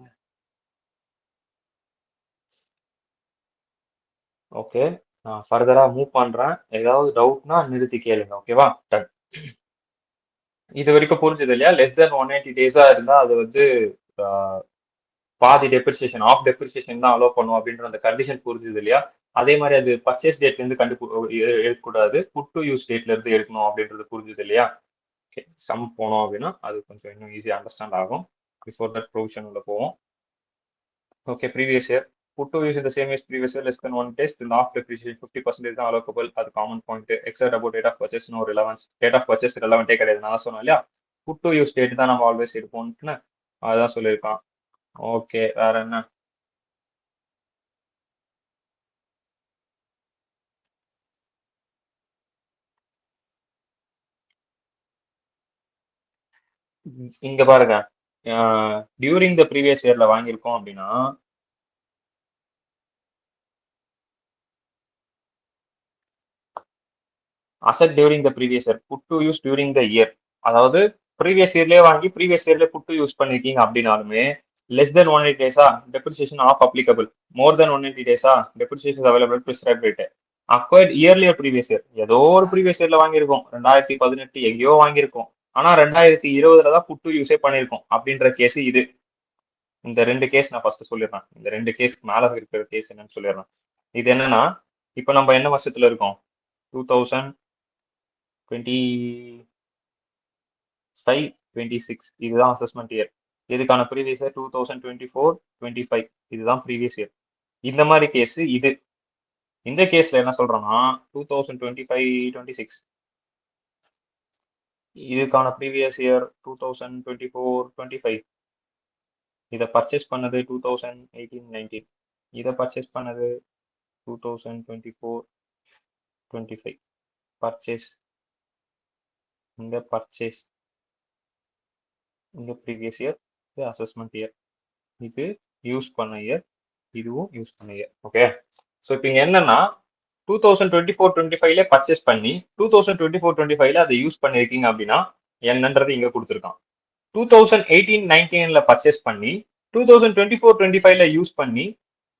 [SPEAKER 1] ஓகே. நான் ஃபர்தரா மூவ் பண்றேன். ஏதாவது டவுட்னா நிறுத்தி கேளுங்க. ஓகேவா? டன். இது வரைக்கும் புரிஞ்சது இல்லையா? லெஸ் தென் 180 டேஸா இருந்தா அது வந்து பாதி டெப்ரிசியேஷன், ஆஃப் டெப்ரிசியேஷன் தான் அலோவ் பண்ணும் அப்படின்ற அந்த கண்டிஷன் புரிஞ்சது இல்லையா? அதே மாதிரி அது பர்ச்சேஸ் டேட்ல இருந்து எடுக்கக்கூடாது, புட் டு யூஸ் டேட்ல இருந்து எடுக்கணும் அப்படின்றது புரிஞ்சது இல்லையா? ஓகே. சம் போனோம் அப்படின்னா அது கொஞ்சம் இன்னும் ஈஸியா அண்டர்ஸ்டாண்ட் ஆகும். பிஃபோர் தட் ப்ரொவிஷன் உள்ள போவோம். Okay. Previous year put to use in the same as previous year less than one test will not depreciate 50% is allocable. அது common point. Excite about date of purchase no relevance. Date of purchase ரிலவெண்டே கிடையாது. நான் சொன்னேன் இல்லையா, புட் டு யூஸ் டேட் தான் நம்ம ஆல்வேஸ் எடுப்போம்னு, அதான் சொல்லியிருக்கான். ஓகே. வேற என்ன? இங்க பாருங்க, டியூரிங் த ப்ரீவியஸ் இயர்ல வாங்கியிருக்கோம் அப்படின்னா asset during the previous year, put to use during the year, அதாவது ப்ரீவியஸ் இயர்லேயே வாங்கி ப்ரீவியஸ் இயர்லேயே புட்டு யூஸ் பண்ணிருக்கீங்க அப்படின்னாலுமே லெஸ் தென் 180 டேஸா depreciation of applicable. More than 180 டேஸா depreciation available prescribe rate. Acquired early previous year ஏதோ ஒரு ப்ரீவியஸ் இயர்ல வாங்கியிருக்கோம், 2018 எங்கேயோ வாங்கியிருக்கோம், ஆனா 2020 தான் புட்டு யூஸே பண்ணியிருக்கோம் அப்படின்ற கேஸ் இது. இந்த ரெண்டு கேஸ் நான் ஃபர்ஸ்ட் சொல்லிடுறேன். இந்த ரெண்டு கேஸ்க்கு மேல இருக்கிற கேஸ் என்னன்னு சொல்லிடுறேன். இது என்னன்னா, இப்போ நம்ம என்ன வருஷத்துல இருக்கோம்? 2025-26 இதுதான் அசஸ்மெண்ட் இயர். இதுக்கான ப்ரீவியஸ் இயர் 2024-25 இதுதான் ப்ரீவியஸ் இயர். இந்த மாதிரி கேஸ் இது. இந்த கேஸ்ல என்ன சொல்றோம்னா 2025-26 இதுக்கான ப்ரீவியஸ் இயர் 2024-25 இதை பர்ச்சேஸ் பண்ணது 2018-19 இதை பர்ச்சேஸ் பண்ணது 2024-25 பர்ச்சேஸ் இந்த பர்ச்சேஸ் இந்த ப்ரீவியஸ் இயர் இது அசஸ்மெண்ட் இயர் இது யூஸ் பண்ண இயர் இதுவும் யூஸ் பண்ண இயர். ஓகே, ஸோ இப்போ இங்க என்னன்னா 2024-25ல பர்ச்சேஸ் பண்ணி 2024-25ல அதை யூஸ் பண்ணிருக்கீங்க அப்படின்னா என்னன்றது இங்க கொடுத்துருக்கான். 2018-19ல பர்ச்சேஸ் பண்ணி 2024-25ல யூஸ் பண்ணி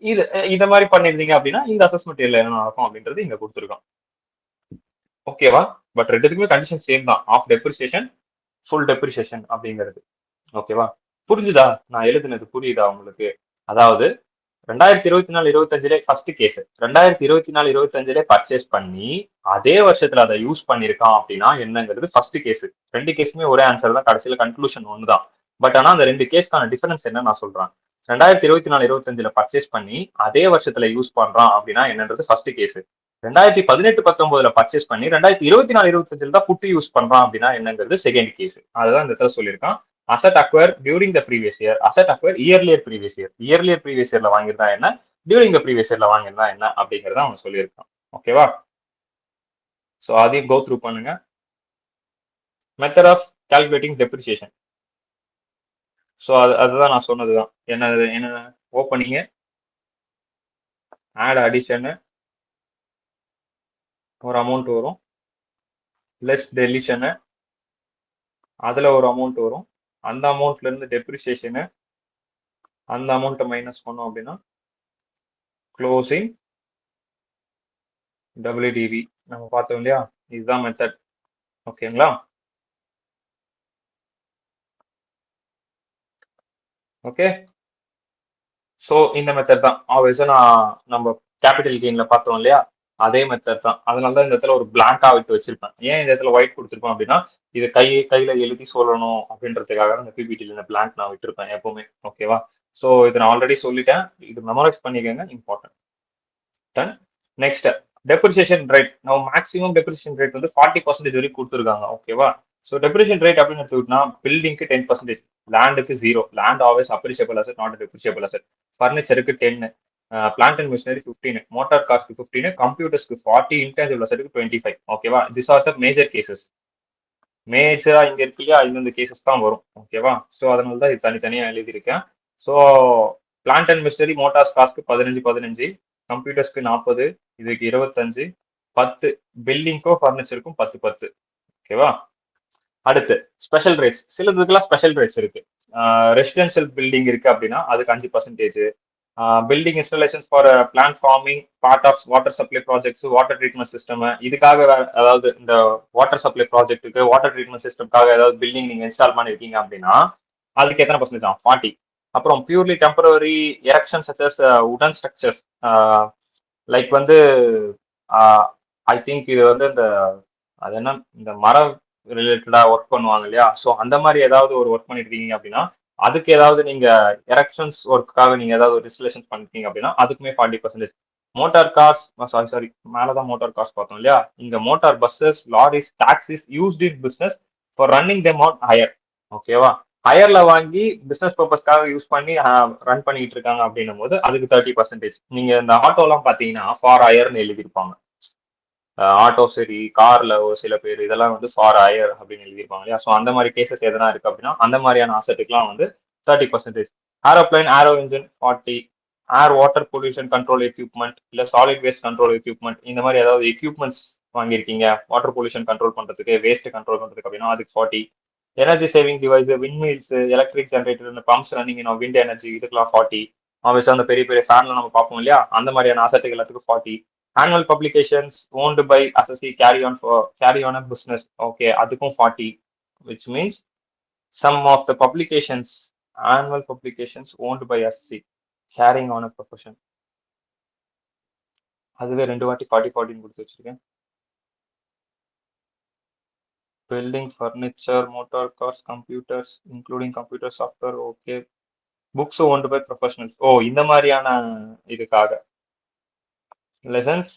[SPEAKER 1] இது இத மாதிரி பண்ணிருந்தீங்க அப்படின்னா இந்த அசஸ்மெண்ட் இயர்ல என்ன நடக்கும் அப்படின்றது இங்க கொடுத்துருக்கான். ஓகேவா? பட் ரெண்டுத்துக்குமே கண்டிஷன் சேம் தான், ஆஃப் டெப்ரிசியேஷன் ஃபுல் டெப்ரிசியேஷன் அப்படிங்கிறது. ஓகேவா? புரிஞ்சுதா? நான் எழுதுனது புரியுதா உங்களுக்கு? அதாவது 2024-25ல ஃபர்ஸ்ட் கேஸ் 2024-25ல பர்ச்சேஸ் பண்ணி அதே வருஷத்துல அதை யூஸ் பண்ணிருக்கான் அப்படின்னா என்னங்கிறது ஃபர்ஸ்ட் கேஸ். ரெண்டு கேஸுமே ஒரே ஆன்சர் தான், கடைசியில கன்க்ளூஷன் ஒண்ணுதான். பட் ஆனா அந்த ரெண்டு கேஸ்க்கான டிஃபரன்ஸ் என்ன நான் சொல்றேன். 2024-25ல பர்ச்சேஸ் பண்ணி அதே வருஷத்துல யூஸ் பண்றான் அப்படின்னா என்னன்றது ஃபர்ஸ்ட் கேஸ். 2018-19ல பர்ச்சேஸ் பண்ணி 2024-25ல தான் புட்டு யூஸ் பண்றான் அப்படின்னா என்னங்கிறது செகண்ட் கேஸ். அதுதான் இந்த இடத்துல சொல்லியிருக்கான். Asset acquire during the previous year, asset acquire earlier previous year, earlier previous இயர்ல வாங்கியிருந்தா என்ன, டியூரிங் த ப்ரீவியஸ் இயர்ல வாங்கியிருந்தா என்ன அப்படிங்கறத அவன் சொல்லியிருக்கான். ஓகேவா? ஸோ அதையும் கோ த்ரூ பண்ணுங்க. Method of calculating depreciation. So அதுதான் நான் சொன்னதுதான். என்ன ஓப்பனிங், ஆட் அடிஷன் ஒரு அமௌண்ட் வரும், லெஸ் டெலிஷனு அதுல ஒரு அமௌண்ட் வரும், அந்த அமௌண்ட்ல இருந்து டெப்ரிசியேஷனு அந்த அமௌண்ட்டை மைனஸ் பண்ணோம் அப்படின்னா க்ளோசிங் WDV நம்ம பார்த்தோம் இல்லையா? இதுதான் மெத்தட். ஓகேங்களா? ஓகே, ஸோ இந்த மெத்தட் தான் ஆல்வேஸும் நம்ம கேபிட்டல் கெயின்ல பார்த்தோம் இல்லையா? அதே மெத்தட் தான். அதனால தான் இந்த இடத்துல ஒரு பிளாங்கா விட்டு வச்சிருப்பேன். ஏன் இந்த இடத்துல ஒயிட் கொடுத்துருப்பேன் அப்படின்னா இது கையில எழுதி சொல்லணும் அப்படின்றதுக்காக இந்த பிபிடியில் இந்த பிளாங்க் நான் விட்டுருப்பேன் எப்பவுமே. ஓகேவா? ஸோ இதை நான் ஆல்ரெடி சொல்லிட்டேன், இது மெமரைஸ் பண்ணிக்கோங்க, important. Done. Next depreciation rate. நம்ம மேக்ஸிமம் டெப்ரிசியேஷன் ரேட் வந்து 40% வரைக்கும் கொடுத்துருக்காங்க. ஓகேவா? ஸோ டெப்ரிசியேஷன் ரேட் அப்படின்னு எடுத்துக்கிட்டோம்னா பில்டிங்க்கு 10%, லேண்டுக்கு 0, land always appreciable asset not depreciable asset, ஃபர்னிச்சருக்கு 10, பிளான்ட் அண்ட் மிஷினரி 15, மோட்டார் கார்க்கு 15, கம்ப்யூட்டர்ஸ்க்கு 40, இன்டான்ஜிபிள் அசெட்டுக்கு 25. ஓகேவா? This are the major cases. மேஜரா இங்க இருக்கு இல்லையா, இந்த கேசஸ் தான் வரும். ஓகேவா? ஸோ அதனால தான் இது தனித்தனியா எழுதியிருக்கேன். So plant and machinery motors காஸ்ட்க்கு 15, கம்ப்யூட்டர்ஸ்க்கு 40, இதுக்கு 25, 10 பில்டிங்க்கும் ஃபர்னிச்சருக்கும் 10. ஓகேவா? அடுத்து ஸ்பெஷல் ரேட்ஸ். சிலதுக்கெல்லாம் ஸ்பெஷல் ரேட்ஸ் இருக்கு. ரெசிடென்ஷியல் பில்டிங் இருக்கு அப்படின்னா அதுக்கு 5%. Building installations for plant forming part of water supply projects, water treatment system, இதுக்காக அதாவது இந்த வாட்டர் சப்ளை ப்ராஜெக்ட்டுக்கு வாட்டர் ட்ரீட்மெண்ட் சிஸ்டம்காக ஏதாவது பில்டிங் நீங்க இன்ஸ்டால் பண்ணிருக்கீங்க அப்படின்னா அதுக்கு எத்தனை பர்சன்டேஜ் ஆகும்? 40. அப்புறம் பியூர்லி டெம்பரரி எரெக்ஷன் சச்சஸ் உடன் ஸ்ட்ரக்சர்ஸ், லைக் வந்து ஐ திங்க் இது வந்து இந்த அது என்ன இந்த மரம் ரிலேட்டடா ஒர்க் பண்ணுவாங்க இல்லையா? ஸோ அந்த மாதிரி ஏதாவது ஒரு ஒர்க் பண்ணிருக்கீங்க அப்படின்னா அதுக்கு ஏதாவது நீங்க எரெக்ஷன்ஸ் ஒர்க்காக நீங்க ஏதாவது ஒரு இன்ஸ்டலேஷன் பண்ணிருக்கீங்க அப்படின்னா அதுக்குமே 40%. மோட்டார் கார்ஸ், சாரி மேலதான் மோட்டார் கார்ஸ் பார்த்தோம் இல்லையா? இங்க motor buses, loris, taxis used in business for running them on higher. ஓகேவா? ஹையர்ல வாங்கி பிசினஸ் பர்பஸ்க்காக யூஸ் பண்ணி ரன் பண்ணிட்டு இருக்காங்க அப்படின்னும் போது அதுக்கு 30%. நீங்க இந்த ஆட்டோ எல்லாம் பாத்தீங்கன்னா ஃபார் ஹையர்னு எழுதியிருப்பாங்க. ஆட்டோ சரி, கார்ல ஒரு சில பேர் இதெல்லாம் வந்து ஃபார் ஹையர் அப்படின்னு எழுதியிருப்பாங்க இல்லையா? ஸோ அந்த மாதிரி கேசஸ் எதனா இருக்கு அப்படின்னா அந்த மாதிரியான அசட்டுக்குலாம் வந்து 30%. Aeroplane, aero engine 40, air water pollution control equipment இல்ல சாலிட் வேஸ்ட் கண்ட்ரோல் எக்யூப்மெண்ட் இந்த மாதிரி ஏதாவது எக்யூப்மெண்ட்ஸ் வாங்கியிருக்கீங்க வாட்டர் பொல்யூஷன் கண்ட்ரோல் பண்றதுக்கு, வேஸ்ட் கண்ட்ரோல் பண்றதுக்கு அப்படின்னா அதுக்கு 40. Energy saving device, windmills, electric generator, pumps running wind energy, இதுக்கெல்லாம் 40. ஆப்வியஸா அந்த பெரிய பெரிய ஃபேன்ல நம்ம பார்ப்போம் இல்லையா, அந்த மாதிரியான அசட்டுகள் எல்லாத்துக்கும் 40. Annual publications owned by assessee carry on a business, okay, அதுக்கும் 40. Which means some of the publications, annual publications owned by assessee carrying on a profession, அதுவே 2 வாட்டி 40 40 கொடுத்து வச்சிருக்கேன். Building furniture, motor cars, computers, including computer software, okay. Books owned by professionals. ஓ, இந்த மாதிரியான இதுக்காக லெசன்ஸ்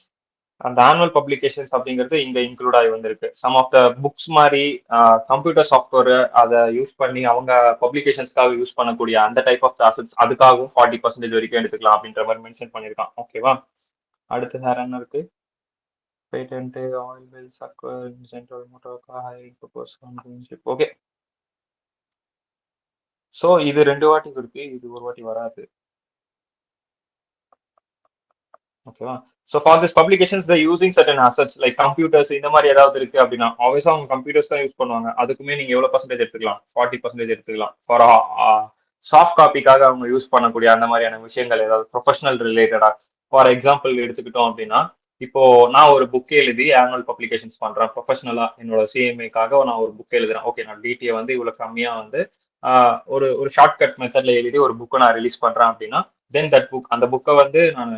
[SPEAKER 1] அந்த ஆனுவல் பப்ளிகேஷன்ஸ் அப்படிங்கிறது இங்க இன்க்ளூட் ஆகி வந்திருக்கு. சம் ஆஃப் த புக்ஸ் மாதிரி கம்ப்யூட்டர் சாஃப்ட்வேர் அதை யூஸ் பண்ணி அவங்க பப்ளிகேஷன்ஸ்க்காக யூஸ் பண்ணக்கூடிய அந்த டைப் ஆஃப் அசட்ஸ், அதுக்காகவும் 40% வரைக்கும் எடுத்துக்கலாம் அப்படின்ற மாதிரி மென்ஷன் பண்ணியிருக்கான். ஓகேவா? அடுத்து வேற என்ன இருக்கு? Patent, oil Wells, acquire, incentive, motor car, hiring purpose, okay. So இது 2 வாட்டி இருக்கு, இது ஒரு வாட்டி வராது. ஓகேவா? So for this publications the using certain assets like computers, இந்த மாதிரி ஏதாவது இருக்கு அப்படின்னா ஆல்வேஸ் அவங்க கம்ப்யூட்டர்ஸ் தான் யூஸ் பண்ணுவாங்க. அதுக்குமே நீங்க எவ்வளவு பர்சன்டேஜ் எடுத்துக்கலாம்? 40% எடுத்துக்கலாம். ஃபார் சாஃப்ட் காப்பிக்காக அவங்க யூஸ் பண்ணக்கூடிய அந்த மாதிரியான விஷயங்கள் ஏதாவது ப்ரொஃபஷனல் ரிலேட்டடா. ஃபார் எக்ஸாம்பிள் எடுத்துக்கிட்டோம் அப்படின்னா, இப்போ நான் ஒரு புக் எழுதி ஆனுவல் பப்ளிகேஷன்ஸ் பண்றேன் ப்ரொஃபஷனலா, என்னோட சிஎம்ஏக்காக நான் ஒரு புக் எழுதுறேன். ஓகே, நான் டிடிஏ வந்து இவ்வளவு கம்மியா வந்து ஒரு ஒரு ஷார்ட்கட் மெத்தட்ல எழுதி ஒரு புக்கை நான் ரிலீஸ் பண்றேன் அப்படின்னா, தென் தட் புக், அந்த புக்கை வந்து நான்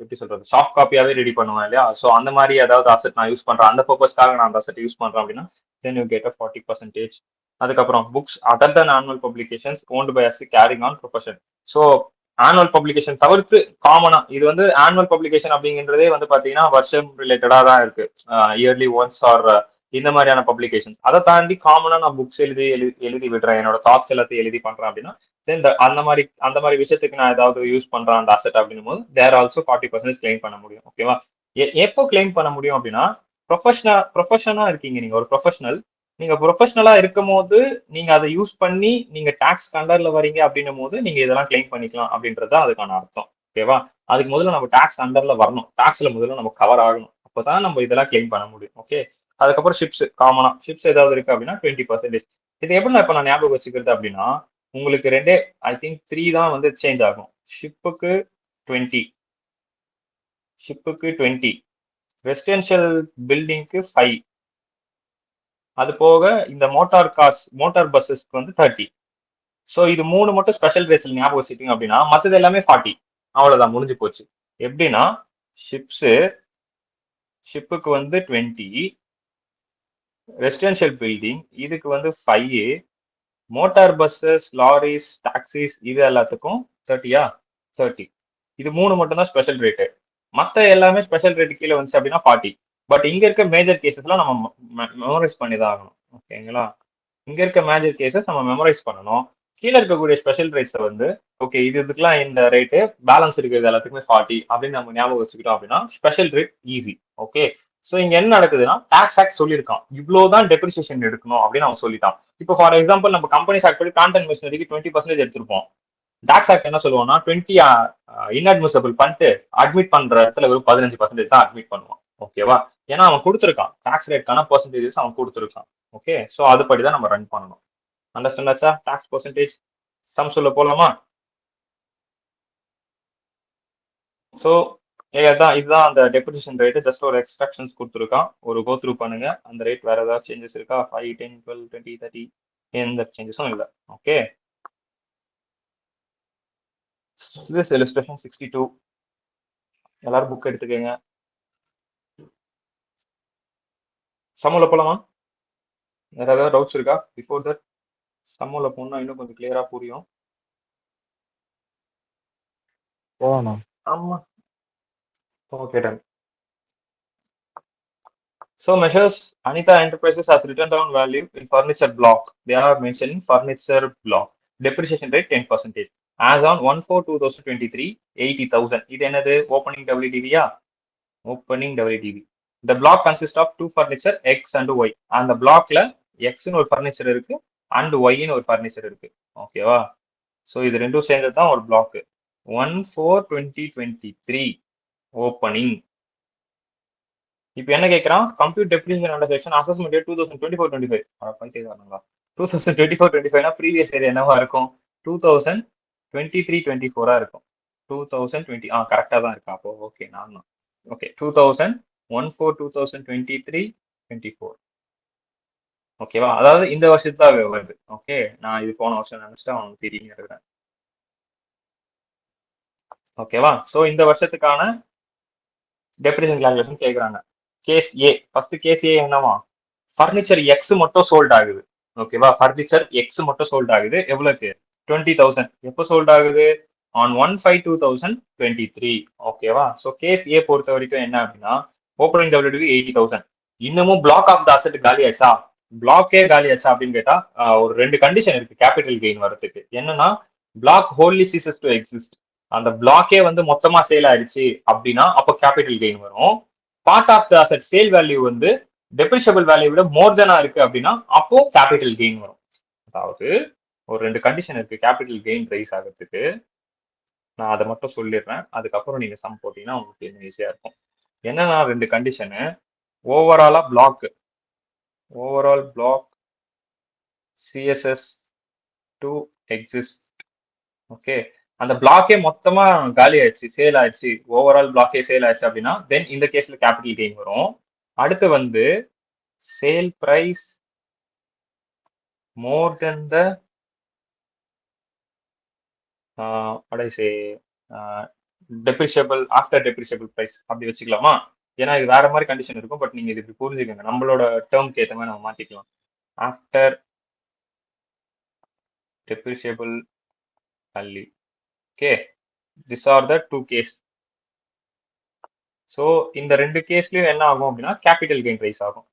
[SPEAKER 1] எப்படி சொல்றது, சாஃப்ட் காப்பியாவே ரெடி பண்ணுவேன் இல்லையா? ஸோ அந்த மாதிரி ஏதாவது அசெட் நான் யூஸ் பண்றேன், அந்த பர்பஸ்க்காக நான் அந்த அசெட் யூஸ் பண்றேன் அப்படின்னா தென் யூ கெட் 40%. அதுக்கப்புறம் books other than annual publications owned by as carrying on profession. So annual publication தவிர்த்து காமனா இது வந்து ஆனுவல் பப்ளிகேஷன் அப்படிங்கிறதே வந்து பாத்தீங்கன்னா வருஷம் ரிலேட்டடா தான் இருக்கு, இயர்லி ஒன்ஸ் ஆர் இந்த மாதிரியான பப்ளிகேஷன்ஸ். அதை தாண்டி காமனா நான் புக்ஸ் எழுதி விடுறேன், என்னோட தாட்ஸ் எல்லாத்தையும் எழுதி பண்றேன் அப்படின்னா அந்த மாதிரி விஷயத்துக்கு நான் ஏதாவது யூஸ் பண்றேன் அந்த அசெட் அப்படின்னும் போது தேர் ஆல்சோ 40% கிளைம் பண்ண முடியும். ஓகேவா? எப்போ கிளைம் பண்ண முடியும் அப்படின்னா, ப்ரொஃபஷனா இருக்கீங்க, நீங்க ஒரு ப்ரொஃபஷனல், நீங்க ப்ரொஃபஷனலா இருக்கும் போது நீங்க அதை யூஸ் பண்ணி நீங்க டாக்ஸ் அண்டர்ல வரீங்க அப்படின்னும் போது நீங்க இதெல்லாம் கிளைம் பண்ணிக்கலாம் அப்படின்றது அதுக்கான அர்த்தம். ஓகேவா? அதுக்கு முதல்ல நம்ம டாக்ஸ் அண்டர்ல வரணும், டாக்ஸ்ல முதல்ல நம்ம கவர் ஆகணும், அப்பதான் நம்ம இதெல்லாம் கிளைம் பண்ண முடியும். ஓகே. அதுக்கப்புறம் ஷிப்ஸ், காமனா ஷிப்ஸ் ஏதாவது இருக்கு அப்படின்னா 20%. இது எப்படி நான் இப்ப நான் ஞாபகம் வச்சுக்கிறது அப்படின்னா, உங்களுக்கு ரெண்டே ஐ திங்க் 3 தான் வந்து சேஞ்ச் ஆகும். ஷிப்புக்கு 20, ஷிப்புக்கு 20, ரெசிடென்ஷியல் பில்டிங்க்கு 5, அது போக இந்த மோட்டார் கார்ஸ், மோட்டார் பஸ்ஸஸ்க்கு வந்து 30. ஸோ இது 3 மட்டும் ஸ்பெஷல் ரேஸ்ல ஞாபகம் வச்சுட்டீங்க அப்படின்னா மற்றது எல்லாமே 40. அவ்வளவுதான், முடிஞ்சு போச்சு. எப்படின்னா ஷிப்ஸ், ஷிப்புக்கு வந்து 20, ரெசிடென்ஷியல் பில்டிங் இதுக்கு வந்து 5, மோட்டார் பஸ்ஸஸ், லாரிஸ், டாக்ஸிஸ் இது எல்லாத்துக்கும் 30யா, 30. இது 3 மட்டும் தான் ஸ்பெஷல் ரேட்டு, மற்ற எல்லாமே ஸ்பெஷல் ரேட்டு கீழே வந்துச்சு அப்படின்னா 40. பட் இங்க இருக்க மேஜர் கேசஸ்லாம் நம்ம மெமரைஸ் பண்ணி தான் ஆகணும். ஓகேங்களா? இங்க இருக்க மேஜர் கேசஸ் நம்ம மெமரைஸ் பண்ணணும். கீழே இருக்கக்கூடிய ஸ்பெஷல் ரேட்ஸை வந்து ஓகே இதுக்கெல்லாம் இந்த ரேட்டு, பேலன்ஸ் இருக்கிறது எல்லாத்துக்குமே 40 அப்படின்னு நம்ம ஞாபகம் வச்சுக்கிட்டோம் அப்படின்னா special rate easy. Okay. So இங்க என்ன நடக்குதுன்னா, டாக்ஸ் ஆக்ட் சொல்லியிருக்கான் இவ்வளவுதான் டெப்ரிசியேஷன் எடுக்கணும் அப்படின்னு அவன் சொல்லிட்டான். இப்போ ஃபார் எக்ஸாம்பிள் நம்ம கம்பெனிஸ் ஆக்ட் படி பிளான்ட் அண்ட் மிஷினரிக்கு 20% எடுத்திருப்போம். டாக்ஸ் ஆக்ட் என்ன சொல்லுவோம்னா 20 இன்அட்மிசபிள் பண்ணிட்டு அட்மிட் பண்ற இடத்துல வெறும் 15% தான் அட்மிட் பண்ணுவான். ஓகேவா? ஏன்னா அவன் கொடுத்துருக்கான், டாக்ஸ் ரேட்கான பர்சன்டேஜஸ் அவன் கொடுத்துருக்கான். ஓகே. ஸோ அதுபடிதான் நம்ம ரன் பண்ணணும். அண்டர்ஸ்டாண்டாச்சா? டாக்ஸ் பர்சன்டேஜ் சம் சொல்ல போலாமா? ஸோ இதுதான் அந்த டெபோசிஷன் ரேட். ஜஸ்ட் ஒரு எக்ஸ்ட்ராக்ஷன்ஸ் கொடுத்துருக்கான், ஒரு கோ த்ரூ பண்ணுங்க. அந்த ரேட் வேற ஏதாவது சேஞ்சஸ் இருக்கா? 5, 10, 12, 20, 30 எந்த சேஞ்சஸும் இல்லை. ஓகே. this illustration 62. எல்லாரும் புக் எடுத்துக்கங்க. சம்முல போலாமா? வேற ஏதாவது டவுட்ஸ் இருக்கா? பிஃபோர் தட் சம்முல போனா இன்னும் கொஞ்சம் கிளியரா புரியும்.
[SPEAKER 2] போகணும்.
[SPEAKER 1] ஆமா. Okay, done. So measures Anita Enterprises has written down value in furniture block. They are mentioning furniture block. Depreciation rate 10%. As on 1/4/2023, 80,000. இது என்னது? Opening WDV-யா? Opening WDV. The block consists of 2 furniture X and Y. அந்த blockல X ன்னு ஒரு furniture இருக்கு and Y ன்னு ஒரு furniture இருக்கு. ஓகேவா? ஸோ இது ரெண்டும் சேர்ந்தது தான் ஒரு பிளாக். 1/4/2023 ஓப்பனிங். இப்போ என்ன கேட்கறான், compute depreciation under section assessment year 2024-25. 2024-25னா ப்ரீவியஸ் இயர் என்னவா இருக்கும், 2023-24 இருக்கும். 2020 கரெக்டா தான் இருக்கா, அப்போ ஓகே. நான் ஓகே 2014-2023-24 ஓகேவா, அதாவது இந்த வருஷத்துல வருது. ஓகே, நான் இது போன வருஷம் நினைச்சிட்டு அவனுக்கு தெரியும் இருக்கிறேன். ஓகேவா, சோ இந்த வருஷத்துக்கான டெப்ரிசியேஷன் கால்குலேஷன் கேக்குறாங்க. கேஸ் ஏ, ஃபர்ஸ்ட் கேஸ் ஏ என்னவா, ஃபர்னிச்சர் எக்ஸ் மட்டும் சோல்ட் ஆகுது. ஓகேவா, ஃபர்னிச்சர் எக்ஸ் மட்டும் சோல்ட் ஆகுது. எவ்வளவுக்கு, 20,000. எப்போ சோல்ட் ஆகுது, ஆன் 1/5/2023. ஓகேவா, சோ கேஸ் ஏ பொறுத்த வரைக்கும் என்ன அப்படின்னா, ஓப்பனிங் டபிள்யூடிபி 80,000. இன்னமும் பிளாக் ஆஃப் த அசெட் காலி ஆச்சா, பிளாக்கே காலி ஆச்சா அப்படின்னு கேட்டா ஒரு ரெண்டு கண்டிஷன் இருக்கு கேபிட்டல் கெயின் வரதுக்கு. என்னன்னா, block wholly ceases to exist, அந்த பிளாக்கே வந்து மொத்தமா சேல் ஆயிடுச்சு அப்படின்னா அப்போ கேபிட்டல் கெயின் வரும். Part of the asset sale value வந்து டெப்ரிஷியபிள் வேல்யூ விட மோர் தெனா இருக்கு அப்படின்னா அப்போ கேபிட்டல் கெயின் வரும். அதாவது ஒரு ரெண்டு கண்டிஷன் இருக்கு கேபிட்டல் கெயின் ரைஸ் ஆகிறதுக்கு. நான் அதை மட்டும் சொல்லிடுறேன், அதுக்கப்புறம் நீங்க சம் போட்டீங்கன்னா உங்களுக்கு இன்னும் ஈஸியா இருக்கும். என்னன்னா ரெண்டு கண்டிஷனு, ஓவராலா block, overall block ceases to exist. Okay, அந்த பிளாக்கே மொத்தமா காலி ஆயிடுச்சு, சேல் ஆயிடுச்சு, ஓவரால் பிளாக்கே சேல் ஆயிடுச்சு அப்படின்னா தென் இந்த கேஸ்ல கேபிட்டல் கெயின் வரும். அடுத்து வந்து sale price more than the what I say depreciable after depreciable price அப்படி வச்சுக்கலாமா, ஏன்னா இது வேற மாதிரி கண்டிஷன் இருக்கும். பட் நீங்க இது இப்படி புரிஞ்சுக்கோங்க, நம்மளோட டேர்ம்க்கு ஏற்ற மாதிரி நம்ம மாத்திக்கலாம். After depreciable value. Okay, this are the two case. So இந்த ரெண்டு கேஸ்லயும் என்ன ஆகும் அப்படின்னா கேபிட்டல் கெயின் ரைஸ் ஆகும்.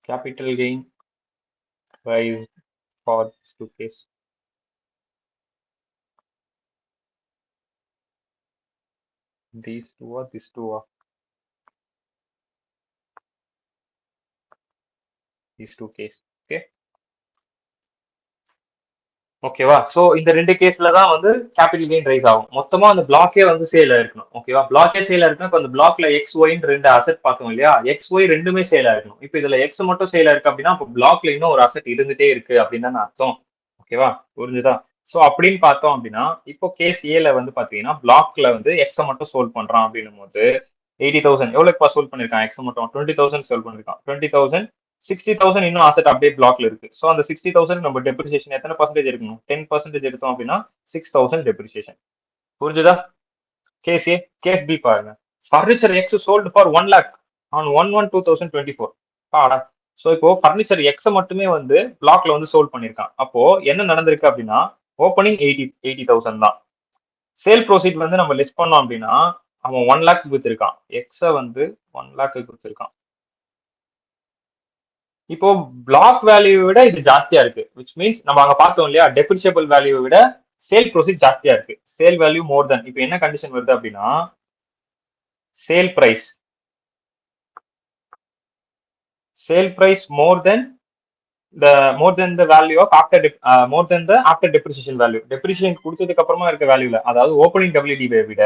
[SPEAKER 1] Capital gain rise for these two cases. These two are, these two are. These two cases. Okay. ஓகேவா, சோ இந்த ரெண்டு கேஸ்ல தான் வந்து கேபிட்டல் கெயின் ரைஸ் ஆகும். மொத்தமா அந்த பிளாக்கே வந்து சேல் ஆயிருக்கணும். ஓகேவா, பிளாக்கே சேல் ஆயிருக்குன்னா இப்போ அந்த பிளாக்ல எக்ஸ் ஒய்ன்னு ரெண்டு அசெட் பார்த்தோம் இல்லையா, எக்ஸ் ஒய் ரெண்டுமே சேல் ஆயிருக்கணும். இப்போ இதுல எக்ஸ் மட்டும் சேல் ஆயிருக்கு அப்படின்னா அப்போ பிளாக்ல இன்னும் ஒரு அசெட் இருந்துட்டே இருக்கு அப்படின்னு தான் அர்த்தம். ஓகேவா, புரிஞ்சுதா. சோ அப்படின்னு பார்த்தோம் அப்படின்னா இப்போ கேஸ் ஏல வந்து பாத்தீங்கன்னா பிளாக்ல வந்து எக்ஸ மட்டும் சோல்வ் பண்றான் அப்படின்னும் போது 80,000 எவ்வளவுப்பா சோல்வ் பண்ணிருக்கான், எக்ஸ் மட்டும் 20,000 சோல்வ் பண்ணிருக்கான். 20,000, 60,000 இன்னும் அசெட் அப்படியே பிளாக்ல இருக்கு. ஸோ அந்த 60,000 நம்ம டெப்ரிசியேஷன் எத்தனை பர்சன்டேஜ் இருக்கணும், 10% எடுத்தோம் அப்படின்னா 6,000 டெப்ரிசியேஷன். புரிஞ்சுதா. கேஸ் ஏ. கேஸ் பி பாருங்க, furniture X sold for 1 lakh on 1/1/2024. ஆடா, ஸோ இப்போ ஃபர்னிச்சர் எக்ஸை மட்டுமே வந்து பிளாக்ல வந்து சோல்வ் பண்ணிருக்கான். அப்போ என்ன நடந்திருக்கு அப்படின்னா ஓப்பனிங் 80,000 தான். சேல் ப்ரோசீட் வந்து நம்ம லிஸ்ட் பண்ணோம் அப்படின்னா அவன் 1 lakh வித்திருக்கான், எக்ஸை வந்து 1 lakh வித்திருக்கான். இப்போ பிளாக் வேல்யூ விட இது ஜாஸ்தியா இருக்கு, விச் மீன்ஸ் நம்ம அங்க பார்த்தோம் இல்லையா, டெப்ரிசியபிள் வேல்யூ விட சேல் ப்ரோசீட் ஜாஸ்தியா இருக்கு. சேல் வேல்யூ மோர் தென், இப்போ என்ன கண்டிஷன் வருது அப்படின்னா sale price, sale price more than the value of after more than the after depreciation value. depreciation கொடுத்ததுக்கு அப்புறமா இருக்க வேல்யூல, அதாவது ஓப்பனிங் டபிள்யூடிபி விட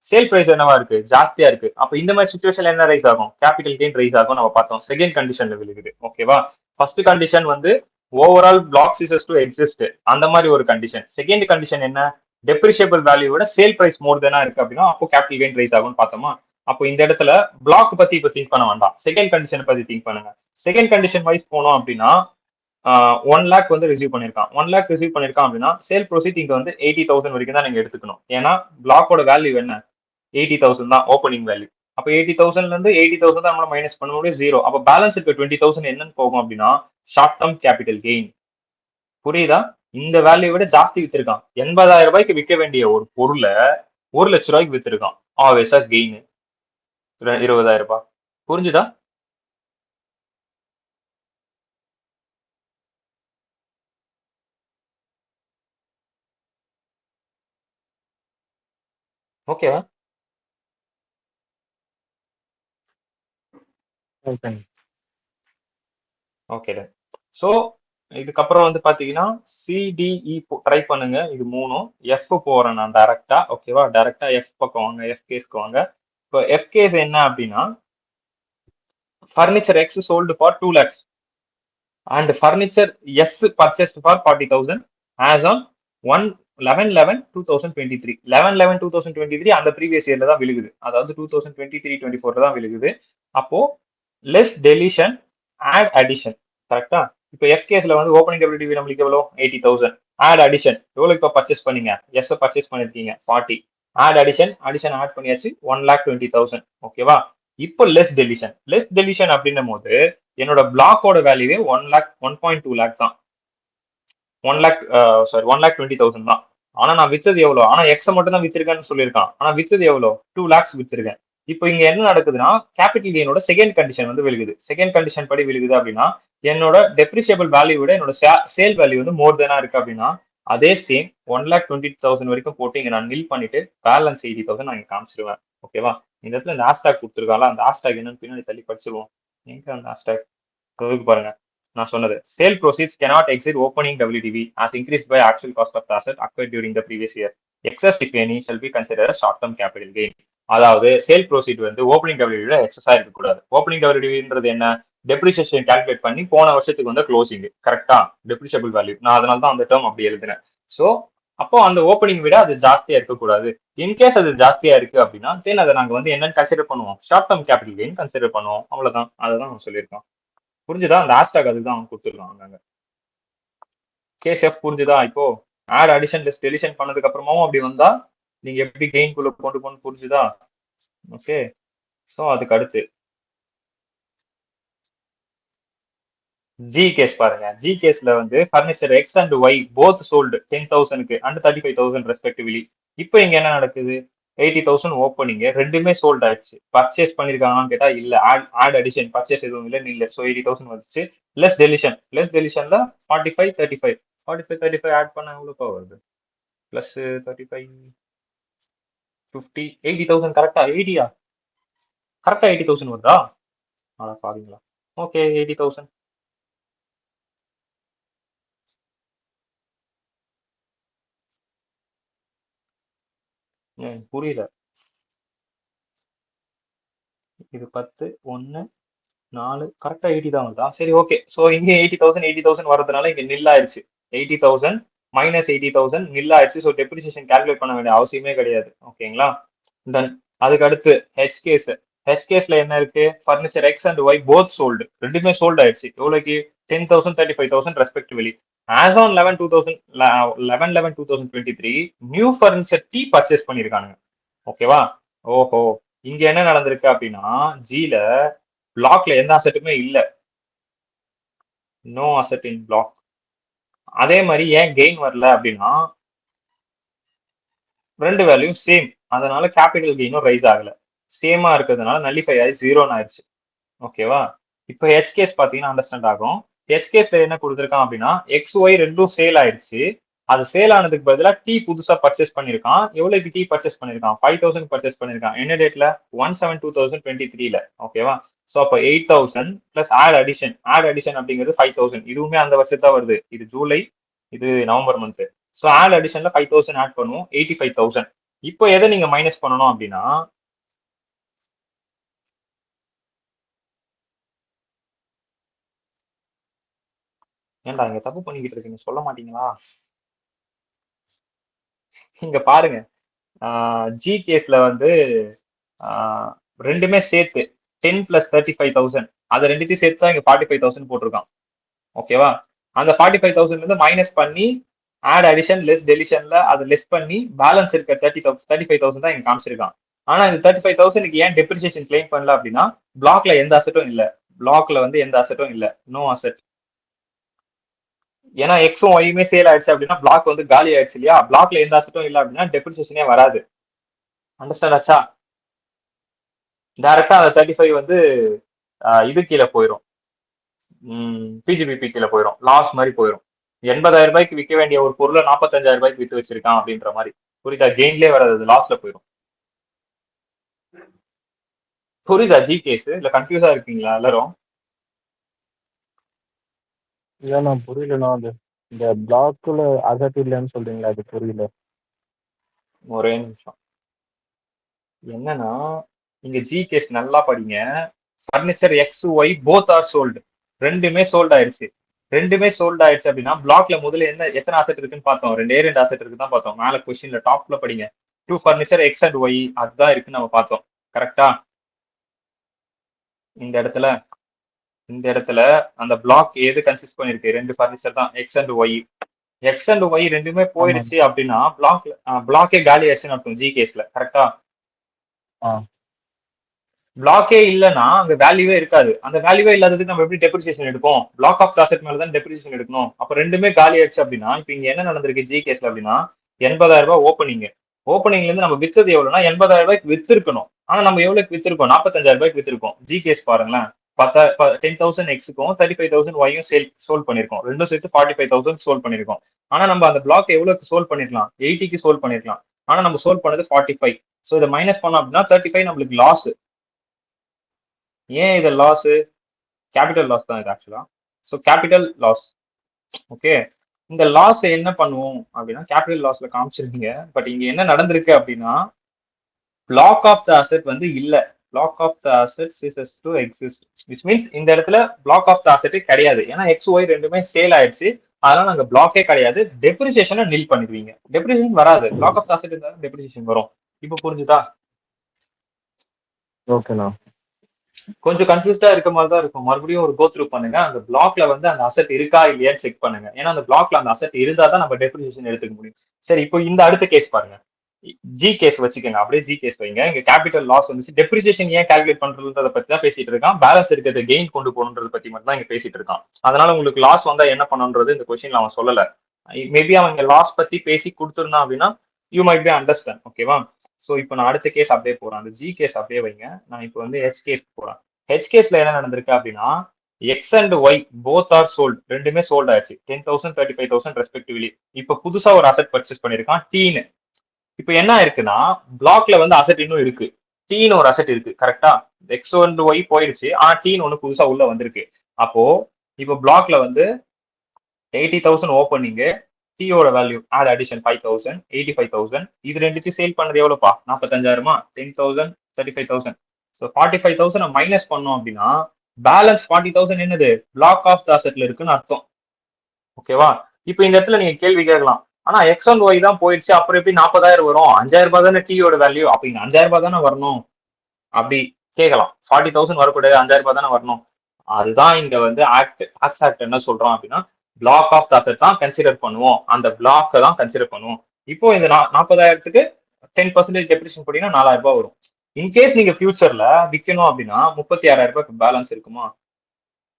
[SPEAKER 1] சேல் பிரைஸ் என்னவா இருக்கு, ஜாஸ்தியா இருக்கு. அப்ப இந்த மாதிரி சிச்சுவேஷன்ல என்ன ரைஸ் ஆகும், கேபிட்டல் கெயின் ரைஸ் ஆகும். நம்ம பார்த்தோம் செகண்ட் கண்டிஷன்ல விழுகுது. ஓகேவா, ஃபர்ஸ்ட் கண்டிஷன் வந்து overall block ceases to exist, அந்த மாதிரி ஒரு கண்டிஷன். செகண்ட் கண்டிஷன் என்ன, டெப்ரிசியபிள் வேல்யூ விட சேல் பிரைஸ் மோர் தெனா இருக்கு அப்படின்னா அப்போ கேபிட்டல் கெயின் ரைஸ் ஆகும்னு பார்த்தோமா. அப்போ இந்த இடத்துல பிளாக் பத்தி இப்ப திங்க் பண்ண வேண்டாம், செகண்ட் கண்டிஷன் பத்தி திங்க் பண்ணுங்க. செகண்ட் கண்டிஷன் வைஸ் போனோம் அப்படின்னா 1 lakh வந்து ரிசீவ் பண்ணிருக்கான். 1 lakh ரிசீவ் பண்ணிருக்கான் அப்படின்னா சேல் ப்ரோசீட் இங்க வந்து 80,000 வரைக்கும் தான் நீங்க எடுத்துக்கணும். ஏன்னா பிளாக்கோட வேல்யூ என்ன, 80,000 தான் ஓப்பனிங் வேல்யூ. அப்ப 80,000ல இருந்து 80,000 தான் நம்மள மைனஸ் பண்ண முடியும், ஜீரோ. அப்ப பேலன்ஸ் இருக்க 20,000 என்னன்னு போகும் அப்படின்னா ஷார்ட் டேர்ம் கேபிட்டல் கெயின். புரியுதா, இந்த வேல்யூ விட ஜாஸ்தி வித்திருக்கான். 80,000 ரூபாய்க்கு விற்க வேண்டிய ஒரு பொருளை 1 லட்சம் ரூபாய்க்கு வித்திருக்கான், ஆல்வேஸா கெயின் 20,000 ரூபாய். புரிஞ்சுதா. ஓகேவா,
[SPEAKER 2] ஓகே.
[SPEAKER 1] ஓகே. ஸோ இதுக்கப்புறம் வந்து பாத்தீங்கன்னா சிடிஇ ட்ரை பண்ணுங்க, இது மூணும். எஃப் போறேன் நான் டைரக்டா. ஓகேவா, டைரக்டா எஃப் பக்கம் வாங்க, எஃப் கேஸ்க்கு வாங்க. இப்போ எஃப்கேஸ் என்ன அப்படின்னா furniture X sold for 2 lakhs and furniture S purchased for 40,000 as on 1/11/2023. 11/11/2023 அந்த ப்ரீவியஸ் இயர்ல தான் விழுகுது. அதாவது 2023-24 தான் விழுகுது. அப்போ லெஸ் டெலிஷன் ஆட் அடிஷன் கரெக்டா? இப்போ எஃப்கேஸ்ல வந்து ஓப்பனிங் டபிள்யூடிவி நம்மளுக்கு எவ்வளோ 80,000 ஆட் அடிஷன் எவ்வளோ இப்போ பர்ச்சேஸ் பண்ணீங்க எஸ் பர்ச்சேஸ் பண்ணிருக்கீங்க 40 ஆட் அடிஷன் ஆட் பண்ணியாச்சு 1,20,000 ஓகேவா? இப்போ லெஸ் டெலிஷன் அப்படின்னும் போது என்னோட பிளாக்கோட வேல்யூவே 1.2 லேக் தான் 1,20,000 தான். ஆனா நான் வித்தது எவ்வளோ? ஆனா எக்ஸ மட்டும் தான் வித்திருக்கேன்னு சொல்லியிருக்கான். ஆனா வித்தது எவ்வளோ 2 lakhs வித்திருக்கேன். இப்போ இங்க என்ன நடக்குதுன்னா கேபிட்டல் கெயினோட செகண்ட் கண்டிஷன் வந்து விழுகுது. செகண்ட் கண்டிஷன் படி விழுகுது அப்படின்னா என்னோட டெப்ரிசியபிள் வேல்யூ விட என்னோட சேல் வேல்யூ வந்து மோர் தெனா இருக்கு அப்படின்னா அதே சேம் 1,20,000 வரைக்கும் போட்டு இங்க நான் நில் பண்ணிட்டு பேலன்ஸ் 80,000 நான் இங்க காமிச்சிருவேன். ஓகேவா? இந்த இடத்துல இந்த ஹேஷ்டாக் கொடுத்துருக்காங்களா அந்த ஹேஷ்டாக் என்னன்னு பின்னாடி தள்ளி படிச்சிருவோம். எங்க அந்த ஹேஷ்டாக் பாருங்க நான் சொன்னது sale ப்ரோசீட்ஸ் cannot exceed opening WDV as increased by actual cost of the asset acquired during the previous year. Excess if any shall be considered as short term capital gain. அதாவது சேல் ப்ரோசீட் வந்து ஓப்பனிங் டபிள்யூடிவில எக்ஸஸா இருக்கக்கூடாது. ஓப்பனிங் டபிள்யூடிவின்றது என்ன டெப்ரிசியேஷன் கால்குலேட் பண்ணி போன வருஷத்துக்கு வந்து க்ளோசிங் கரெக்டா டெப்ரிசியபிள் வேல்யூ நான் அதனால தான் அந்த டேர்ம் அப்படி எழுதுனேன். ஸோ அப்போ அந்த ஓப்பனிங் விட அது ஜாஸ்தியா இருக்கக்கூடாது. இன்கேஸ் அது ஜாஸ்தியா இருக்கு அப்படின்னா தென் அதை நாங்க வந்து என்னன்னு கன்சிடர் பண்ணுவோம் short term capital gain consider பண்ணுவோம். அவ்வளவுதான் அதை தான் நான் சொல்லியிருக்கோம். புரிஞ்சுதா? அந்த ஹேஷ்டாக் அதுக்கு தான் அவங்க கொடுத்துருக்காங்க. கேஸ் புரிஞ்சுதா? இப்போ ஆட் அடிஷன் லெஸ் டெலிஷன் பண்ணதுக்கு அப்புறமாவும் அப்படி வந்தா நீங்க எப்படி கெயின் குள்ள கொண்டு போகணும் புரிஞ்சுதா? ஓகே. ஸோ அதுக்கு அடுத்து ஜி கேஸ் பாருங்க. ஜி கேஸ்ல வந்து furniture X and Y both sold 10,000க்கு அண்ட் 35,000 ரெஸ்பெக்டிவ்லி. இப்போ இங்க என்ன நடக்குது 80,000 ஓப்பனிங் ரெண்டுமே சோல்ட் ஆயிடுச்சு. பர்ச்சேஸ் பண்ணிருக்காங்கன்னு கேட்டா இல்ல ஆட் அடிஷன் பர்ச்சேஸ் எதுவும் இல்ல. ஸோ 80,000 வந்துச்சு. லெஸ் டெலிஷன்ல 45 35 45 35 ஆட் பண்ண எவ்வளோப்பா வருது பிளஸ் 35 50 80,000 கரெக்டா 80யா கரெக்டா 80,000 வருதா? அதான் பாருங்களா. ஓகே 80,000 புரியல. இது 10 1 4 கரெக்டா 80 தான் வருதா? சரி ஓகே. ஸோ இங்க 80,000 வரதுனால இங்க நில் ஆயிடுச்சு. 80,000 மைனஸ் 80,000 நில் ஆயிடுச்சு. ஸோ டெப்ரிசியேஷன் கால்குலேட் பண்ண வேண்டிய அவசியமே கிடையாது. ஓகேங்களா? தென் அதுக்கு அடுத்து ஹெச் கேஸ். ஹெச் கேஸ்ல என்ன இருக்கு furniture X and Y both sold ரெண்டுமே சோல்டு ஆயிடுச்சு. எவ்வளோக்கு 10,000 35,000 respectively. As on 11/11/2023 new furniture T purchase பண்ணிருக்காங்க. ஓகேவா? ஓஹோ இங்க என்ன நடந்திருக்கு அப்படின்னா ஜில பிளாக்ல எந்த அசெட்டுமே இல்ல. நோ அசெட் இன் பிளாக். அதே மாதிரி ஏன் கெயின் வரல அப்படின்னா ரெண்டு வேல்யூ சேம். அதனால கேபிட்டல் கெயினும் ரைஸ் ஆகல. சேமா இருக்கிறதுனால நல்லிஃபை ஆகி 0 ஆயிடுச்சு. ஓகேவா? இப்போ ஹெச் கேஸ் பாத்தீங்கன்னா அண்டர்ஸ்டாண்ட் ஆகும். ஹெச் கேஸ்ல என்ன கொடுத்துருக்கான் அப்படின்னா எக்ஸ் ஒய் ரெண்டும் சேல் ஆயிடுச்சு. அது சேல் ஆனதுக்கு பதிலா டி புதுசா பர்ச்சேஸ் பண்ணிருக்கான். எவ்வளவுக்கு டி பர்ச்சேஸ் பண்ணிருக்கான் 5,000 பர்ச்சேஸ் பண்ணிருக்கான். என்ன டேட்ல 1/7/2023. ஓகேவா? ஸோ அப்போ 8,000 பிளஸ் ஆட் அடிஷன் அப்படிங்கிறது 5,000. இதுவுமே அந்த வருஷத்தா வருது. இது ஜூலை இது நவம்பர் மந்த். ஸோ ஆட் அடிஷன்ல 5,000 ஆட் பண்ணுவோம் 85,000. இப்போ எதை நீங்க மைனஸ் பண்ணணும் அப்படின்னா ஏன்டா இங்க தப்பு பண்ணிக்கிட்டு இருக்கீங்க சொல்ல மாட்டீங்களா? இங்க பாருங்க ஜி கேஸ்ல வந்து ரெண்டுமே சேர்த்து 10 பிளஸ் 35,000 அதை ரெண்டுத்தையும் சேர்த்து தான் இங்க 45,000 போட்டிருக்கான். ஓகேவா? அந்த 45,000 இருந்து மைனஸ் பண்ணி ஆட் அடிஷன் லெஸ் டெலிஷன்ல அதை லெஸ் பண்ணி பேலன்ஸ் இருக்க 35,000 தான் இங்க காமிச்சிருக்கான். ஆனா இந்த 35,000க்கு ஏன் டெப்ரிசியேஷன் கிளைம் பண்ணல அப்படின்னா பிளாக்ல எந்த அசெட்டும் இல்ல. பிளாக்ல வந்து எந்த அசெட்டும் இல்ல. No asset. ஏன்னா எக்ஸும் ஒய்யுமே சேல் ஆயிடுச்சு அப்படின்னா பிளாக் வந்து காலி ஆயிடுச்சு இல்லையா? பிளாக்ல எந்த அசெட்டும் இல்ல அப்படின்னா டெப்ரிசியேஷனே வராது. அண்டர்ஸ்டாண்ட் ஆச்சா? டைரக்டா அந்த 35 வந்து இது கீழே போயிடும். பிஜிபிபி கீழே போயிடும். லாஸ் மாதிரி போயிடும். 80,000 ரூபாய்க்கு விற்க வேண்டிய ஒரு பொருளை 45,000 ரூபாய்க்கு வித்து வச்சிருக்கான் அப்படின்ற மாதிரி. புரியுதா? கெயின்லேயே வராது, லாஸ்ல போயிடும். புரியுதா ஜி கேஸ்? இல்ல கன்ஃபியூஸா இருக்கீங்களா எல்லாரும்?
[SPEAKER 2] இல்லண்ணா புரியலண்ணா. அது இந்த பிளாக்ல அசட் இல்லைன்னு சொல்றீங்களா அது புரியல.
[SPEAKER 1] ஒரே நிமிஷம். என்னன்னா இங்க ஜி கேஸ் நல்லா படிங்க. Furniture X Y both are sold. ரெண்டுமே சோல்ட் ஆயிடுச்சு. ரெண்டுமே சோல்ட் ஆயிடுச்சு அப்படின்னா பிளாக்ல முதல்ல எத்தனை அசெட் இருக்குன்னு பார்த்தோம். ரெண்டு அசெட் இருக்கு தான் பார்த்தோம். மேல கொஸ்டின்ல டாப்ல படிங்க. Two furniture X and Y அதுதான் இருக்குன்னு நம்ம பார்த்தோம். கரெக்டா? இந்த இடத்துல அந்த பிளாக் எது கன்சிஸ்ட் பண்ணிருக்கு? ரெண்டு ஃபர்னிச்சர் தான், X and Y. X and Y ரெண்டுமே போயிடுச்சு அப்படின்னா பிளாக்கே காலி ஆயிடுச்சுன்னு அர்த்தம் ஜி கேஸ்ல. கரெக்டா? பிளாக்கே இல்லைன்னா அங்க வேல்யூவே இருக்காது. அந்த வேல்யூவே இல்லாததுக்கு நம்ம எப்படி டெப்ரிசியேஷன் எடுப்போம்? பிளாக் ஆஃப் அசெட் மேல தான் டெப்ரிசியேஷன் எடுக்கணும். அப்ப ரெண்டுமே காலி ஆயிடுச்சு அப்படின்னா இப்ப இங்க என்ன நடந்திருக்கு ஜி கேஸ்ல அப்படின்னா 80,000 ஓப்பனிங். ஓப்பனிங்ல இருந்து நம்ம வித்தது எவ்வளவுனா 80,000 வித்திருக்கணும். ஆனா நம்ம எவ்வளவுக்கு வித்திருக்கோம்? 45,000 வித்திருக்கோம். ஜி கேஸ் பாருங்களேன். 10,000 எக்ஸுக்கும் 35,000 ஒய்யும் சோல்வ் பண்ணிருக்கோம். ரெண்டும் சேர்த்து 45,000 சோல்வ் பண்ணிருக்கோம். ஆனா நம்ம அந்த பிளாக் எவ்வளவுக்கு சோல்வ் பண்ணிருக்கலாம்? 80க்கு சோல்வ் பண்ணிருக்கலாம். ஆனா நம்ம சோல்வ் பண்ணது 45. ஸோ இதை மைனஸ் பண்ணோம் அப்படின்னா 35 நம்மளுக்கு லாஸ். ஏன் இது லாஸ்? கேபிட்டல் லாஸ் தான் இது ஆக்சுவலா. So capital loss. ஓகே, இந்த லாஸ் என்ன பண்ணுவோம் அப்படின்னா கேபிட்டல் லாஸ்ல காமிச்சிருக்கீங்க. பட் இங்க என்ன நடந்திருக்கு அப்படின்னா பிளாக் ஆஃப் த அசெட் வந்து இல்ல. Block of the asset ceases to exist. which means இந்த இடத்துல பிளாக் ஆஃப் த அசெட்டே கிடையாது. ஏன்னா எக்ஸ் ஒய் ரெண்டுமே சேல் ஆயிடுச்சு. அதனால நாங்க பிளாக்கே கிடையாது. டெப்ரிசியேஷனை நில் பண்ணிடுவீங்க. டெப்ரிசியேஷன் வராது. பிளாக் ஆஃப் த அசெட் இருந்தாலும் டெப்ரிசியேஷன் வரும். இப்போ புரிஞ்சுதா?
[SPEAKER 2] ஓகேண்ணா.
[SPEAKER 1] கொஞ்சம் கன்ஃபியூஸ்டா இருக்க மாதிரி தான் இருக்கும். மறுபடியும் ஒரு கோ த்ரூ பண்ணுங்க. அந்த பிளாக்ல வந்து அந்த அசெட் இருக்கா இல்லையான்னு செக் பண்ணுங்க. ஏன்னா அந்த பிளாக்ல அந்த அசெட் இருந்தா தான் நம்ம டெப்ரிசியேஷன் எடுத்துக்க முடியும். சரி, இப்போ இந்த அடுத்த கேஸ் பாருங்க. ஜி கேஸ் வச்சுக்கோங்க. அப்படியே ஜி கேஸ் வைங்க. இங்க கேபிட்டல் லாஸ் வந்துச்சு. டெப்ரிசியேஷன் ஏன் கால்குலேட் பண்றதுன்றத பத்தி தான் பேசிட்டு இருக்கான். பேலன்ஸ் இருக்கிறத கெயின் கொண்டு போகணுன்றத பத்தி மட்டும் தான் இங்க பேசிட்டு இருக்கான். அதனால உங்களுக்கு லாஸ் வந்தா என்ன பண்ணணுன்றது இந்த கொஸ்டின்ல அவன் சொல்லல. மேபி அவங்க லாஸ் பத்தி பேசி கொடுத்துருந்தான் அப்படின்னா யூ மைட் பி அண்டர்ஸ்டாண்ட். ஓகேவா? ஸோ இப்போ நான் அடுத்த கேஸ் அப்படியே போறேன். அந்த ஜி கேஸ் அப்படியே வைங்க. நான் இப்போ வந்து ஹெச் கேஸ் போறேன். ஹெச் கேஸ்ல என்ன நடந்திருக்கு அப்படின்னா X and Y both are sold. ரெண்டுமே சோல்ட் ஆயிடுச்சு. 10,000 35,000 ரெஸ்பெக்டிவ்லி. இப்போ புதுசா ஒரு அசெட் பர்ச்சேஸ் பண்ணிருக்கான் டீன்னு. இப்போ என்ன இருக்குன்னா பிளாக்ல வந்து அசெட் இன்னும் இருக்கு. டீன்னு ஒரு அசெட் இருக்கு. கரெக்டா? எக்ஸ் அண்ட் ஒய் போயிடுச்சு. ஆனா டீன்னு ஒண்ணு புதுசா உள்ள வந்திருக்கு. அப்போ இப்போ பிளாக்ல வந்து 80,000 ஓப்பனிங், டீயோட வேல்யூ ஆட் அடிஷன் 5,000 85,000. இது ரெண்டுத்தையும் சேல் பண்ணது எவ்வளவுப்பா? 45,000. 10,000 35,000. ஸோ 45,000 மைனஸ் பண்ணோம் அப்படின்னா பேலன்ஸ் 40,000 என்னது? பிளாக் ஆஃப் த அசெட்ல இருக்குன்னு அர்த்தம். ஓகேவா? இப்போ இந்த இடத்துல நீங்க கேள்வி கேட்கலாம். ஆனா எக்ஸ் அண்ட் ஒய் தான் போயிடுச்சு, அப்புறம் எப்படி 40,000 வரும்? 5,000 தானே டீயோட வேல்யூ. அப்ப இங்க 5,000 தானே வரணும் அப்படி கேட்கலாம். 40,000 வரக்கூடாது, 5,000 தானே வரணும். அதுதான் இங்க வந்து டாக்ஸ் ஆக்ட் என்ன சொல்றோம் அப்படின்னா பிளாக் ஆஃப் த அசெட் தான் கன்சிடர் பண்ணுவோம். அந்த பிளாக்கை தான் கன்சிடர் பண்ணுவோம். இப்போ இந்த 40,000க்கு 10% டெப்ரிசியேஷன் போட்டீங்கன்னா 4,000 வரும். இன்கேஸ் நீங்க ஃபியூச்சர்ல விற்கணும் அப்படின்னா 36,000 பேலன்ஸ் இருக்குமா?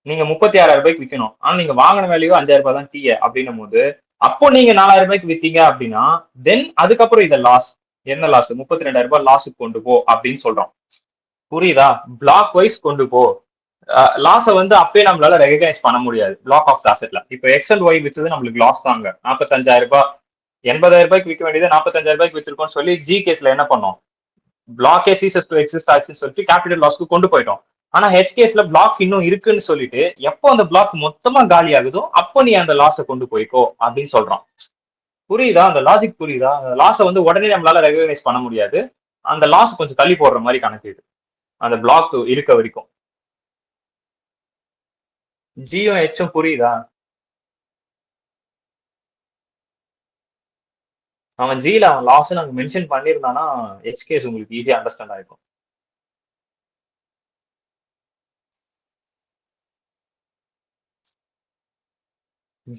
[SPEAKER 1] நீங்க 36,000 விற்கணும். ஆனா நீங்க வாங்கின வேல்யூ 5,000 தான் டீ அப்படின்னும் போது அப்போ நீங்க 4,000 வித்தீங்க அப்படின்னா தென் அதுக்கப்புறம் இதை லாஸ். என்ன லாஸ்? 32,000 லாஸுக்கு கொண்டு போ அப்படின்னு சொல்றோம். புரியுதா? பிளாக் வைஸ் கொண்டு போ. லாஸை வந்து அப்பயே நம்மளால ரெகனைஸ் பண்ண முடியாது பிளாக் ஆஃப் அசெட்ல. இப்போ எக்ஸ் அண்ட் ஒய் வித்தது நம்மளுக்கு லாஸ் தாங்க. 45,000 80,000 விற்க வேண்டியது 45,000 வித்திருக்கோம்னு சொல்லி ஜி கேஸ்ல என்ன பண்ணோம்? பிளாக்கே சீசஸ் டு எக்ஸிஸ்ட் ஆச்சுன்னு சொல்லிட்டு கேபிட்டல் லாஸ்க்கு கொண்டு போயிட்டோம். ஆனா ஹெச் கேஸ்ல பிளாக் இன்னும் இருக்குன்னு சொல்லிட்டு எப்போ அந்த பிளாக் மொத்தமா காலி ஆகுதோ அப்போ நீ அந்த லாஸை கொண்டு போய்க்கோ அப்படின்னு சொல்றான். புரியுதா? அந்த லாஜிக் புரியுதா? அந்த லாஸை வந்து உடனே நம்மளால ரெகனைஸ் பண்ண முடியாது. அந்த லாஸ் கொஞ்சம் தள்ளி போடுற மாதிரி கணக்கு இது, அந்த பிளாக் இருக்க வரைக்கும். ஜியும் ஹெச்சும் புரியுதா? அவன் ஜில அவன் லாஸ் நாங்க மென்ஷன் பண்ணியிருந்தானா ஹெச் கேஸ் உங்களுக்கு ஈஸியா அண்டர்ஸ்டாண்ட் ஆயிருக்கும்.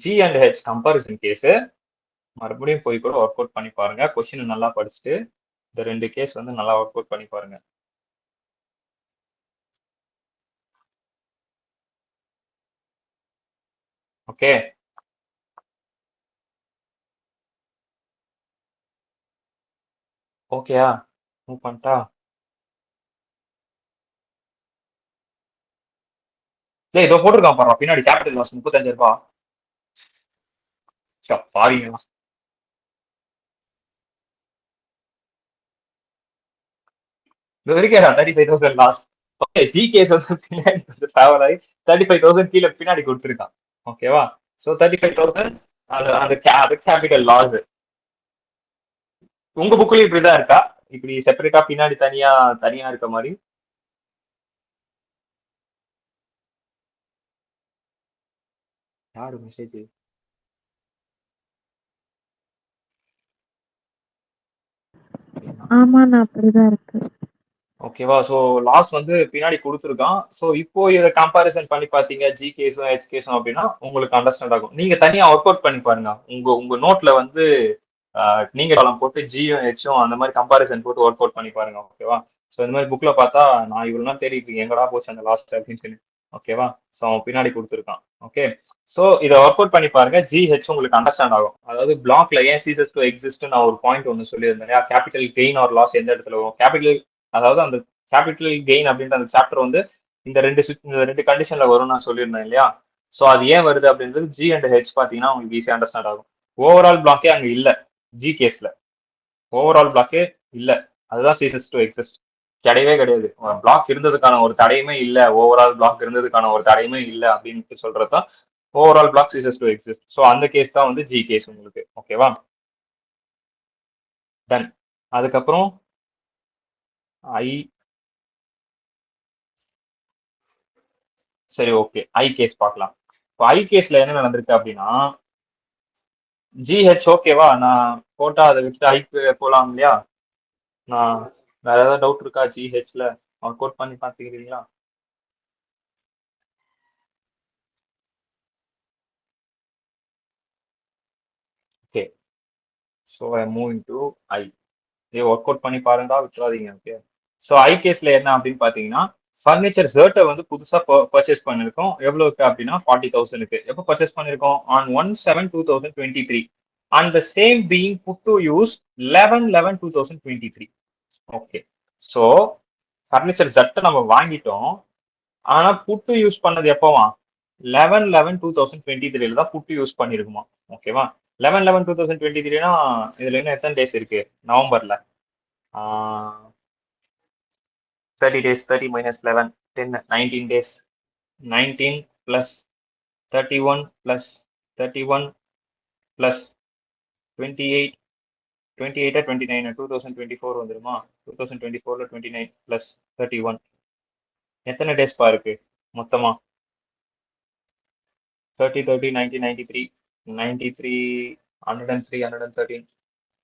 [SPEAKER 1] G and H comparison case மறுபடியும் போய் கூட ஒர்க் அவுட் பண்ணி பாருங்க. கொஸ்டின் நல்லா படிச்சுட்டு இந்த ரெண்டு கேஸ் வந்து நல்லா ஒர்க் அவுட் பண்ணி பாருங்க. ஓகே, ஓகேயா? மூவ் பண்ணிட்டா? ஏய் இதோ போட்டிருக்கான் பாரு பின்னாடி கேபிட்டல் லாஸ் 35,000. பாருங்க, இது வரைக்கும் 35,000 லாஸ். ஓகே, ஜி கேஸ் வந்து பின்னாடி கொஞ்சம் டிராவல் ஆகி 35,000 கீழே பின்னாடி கொடுத்துருக்கான். ஓகேவா? ஸோ 35,000 அது அந்த கேபிட்டல் லாஸ். உங்க புக்லயும் இப்படிதான் இருக்கா? இப்படி செப்பரேட்டா பின்னாடி தனியா தனியா இருக்க மாதிரி. யாரு மெசேஜ்?
[SPEAKER 3] ஆமாண்ணா அப்படிதான் இருக்கு.
[SPEAKER 1] ஓகேவா? ஸோ லாஸ்ட் வந்து பின்னாடி கொடுத்துருக்கான். ஸோ இப்போ இதை கம்பேரிசன் பண்ணி பார்த்தீங்க ஜி கேஸும் ஹெச் கேஸும் அப்படின்னா உங்களுக்கு அண்டர்ஸ்டாண்ட் ஆகும். நீங்க தனியா ஒர்க் அவுட் பண்ணி பாருங்க. உங்க நோட்ல வந்து நீங்க காலம் போட்டு ஜியும் ஹெச்சும் அந்த மாதிரி கம்பேரிசன் போட்டு ஒர்க் அவுட் பண்ணி பாருங்க. ஓகேவா? ஸோ இந்த மாதிரி புக்ல பார்த்தா நான் இவ்வளவு நாள் தேடிட்டு எங்கடா போச்சு அந்த லாஸ்ட் அப்படின்னு சொல்லி. ஓகேவா? ஸோ அவன் பின்னாடி கொடுத்துருக்கான். ஓகே. ஸோ இதை ஒர்க் அவுட் பண்ணி பாருங்க. ஜி ஹெச் உங்களுக்கு அண்டர்ஸ்டாண்ட் ஆகும். அதாவது பிளாக்ல ஏன் சீசஸ் டு எக்ஸிஸ்ட் நான் ஒரு பாயிண்ட் ஒன்று சொல்லியிருந்தேன். கேபிட்டல் கெயின் ஆர் லாஸ் எந்த இடத்துல வரும்? கேபிட்டல் அதாவது அந்த கேபிட்டல் கெயின் அப்படின்ற அந்த சாப்டர் வந்து இந்த ரெண்டு கண்டிஷன்ல வரும் நான் சொல்லியிருந்தேன் இல்லையா? ஸோ அது ஏன் வருது அப்படின்றது ஜி அண்ட் ஹெச் பார்த்தீங்கன்னா உங்களுக்கு ஈஸியாக அண்டர்ஸ்டாண்ட் ஆகும். ஓவரால் பிளாக்கே அங்கே இல்லை ஜி கேஸ்ல. ஓவரால் பிளாக்கே இல்லை. அதுதான் சீசஸ் டு எக்ஸிஸ்ட். கிடையவே கிடையாது. பிளாக் இருந்ததுக்கான ஒரு தடையுமே இல்லை. ஓவரால் பிளாக் இருந்ததுக்கான ஒரு தடையுமே இல்லை அப்படின்னு சொல்றது தான் overall block ceases to exist. So அந்த கேஸ் தான் வந்து ஜி கேஸ் உங்களுக்கு. ஓகேவா? டன். அதுக்கப்புறம் ஐ. சரி, ஓகே. ஐ கேஸ் பார்க்கலாம். இப்போ ஐ கேஸ்ல என்ன நடந்திருக்கு அப்படின்னா ஜிஹெச் ஓகேவா? நான் போட்டா அதை விட்டு ஐக்கு போலாம் இல்லையா? நான் வேற ஏதாவது டவுட் இருக்கா ஜிஹெச்ல? ஒர்க் அவுட் பண்ணி பார்த்துக்கிறீங்களா? Okay. So I moving to I. இதை ஒர்க் அவுட் பண்ணி பாருங்க, விட்டுறாதீங்க. ஓகே. ஸோ ஐ கேஸ்ல என்ன அப்படின்னு பார்த்தீங்கன்னா ஃபர்னிச்சர் ஜர்ட்டை வந்து புதுசாக பர்ச்சேஸ் பண்ணிருக்கோம். எவ்வளோக்கு அப்படின்னா 40,000க்கு. எப்போ பர்ச்சேஸ் பண்ணிருக்கோம்? On 1/7/2023. And the same being put to use 11/11/2023. Okay. So furniture ஜர்ட்டை நம்ம வாங்கிட்டோம். ஆனா புட்டு யூஸ் பண்ணது எப்போவா? 11/11/2023 தான் புட்டு யூஸ் பண்ணிருக்குமா. ஓகேவா? 11/11/2023னா இதுல இன்னும் எத்தனை டேஸ் இருக்கு நவம்பர்ல? 30 days. 30 minus 11 10 19 days. 19 plus 31 plus 31 plus 28 28 29 2024 வந்துருமா? 2024ல 29 plus 31 எத்தனை டேஸ் பா இருக்கு மொத்தமா? 30 30 90 93 93 103 113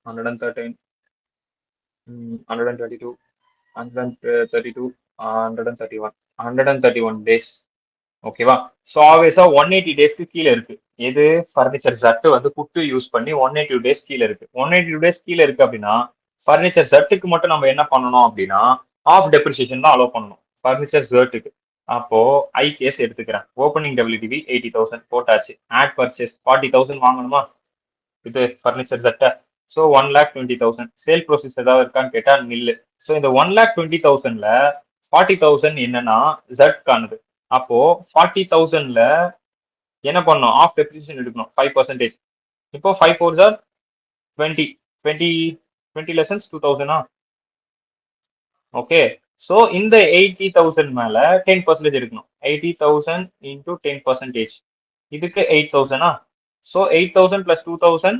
[SPEAKER 1] 113 122 132 131 131 டேஸ். ஓகேவா? ஸோ ஆப்வியஸா 180 டேஸ்க்கு கீழே இருக்கு. எது? ஃபர்னிச்சர் ஜட்டு வந்து புட்டு யூஸ் பண்ணி 180 டேஸ் கீழே இருக்கு. 180 டேஸ் கீழே இருக்கு அப்படின்னா ஃபர்னிச்சர் ஜட்டுக்கு மட்டும் நம்ம என்ன பண்ணணும் அப்படின்னா ஆஃப் டெப்ரிசியேஷன் தான் அலோவ் பண்ணணும் ஃபர்னிச்சர் ஜட்டுக்கு. அப்போ ஐ கேஸ் எடுத்துக்கிறேன். ஓப்பனிங் டபிள்யூடிவி 80,000 போட்டாச்சு. ஆட் பர்ச்சேஸ் 40,000 வாங்கணுமா இது ஃபர்னிச்சர் செட்டை? ஸோ 1,20,000. சேல் ப்ரோசஸ் ஏதாவது இருக்கான்னு கேட்டா நில்லு. ஸோ இந்த 1,20,000ல 40,000 என்னன்னா ஜட்கானது. அப்போ 40,000ல என்ன பண்ணணும்? ஆஃப் டெப்ரிசியேஷன் எடுக்கணும் 5%. இப்போ 5 4 சார் 20 20 20 லெசன்ஸ் 2,000. ஓகே. ஸோ இந்த 80,000 மேல 10% எடுக்கணும். 80,000 இன்டூ 10%. இதுக்கு 8,000. So 8,000 plus 2,000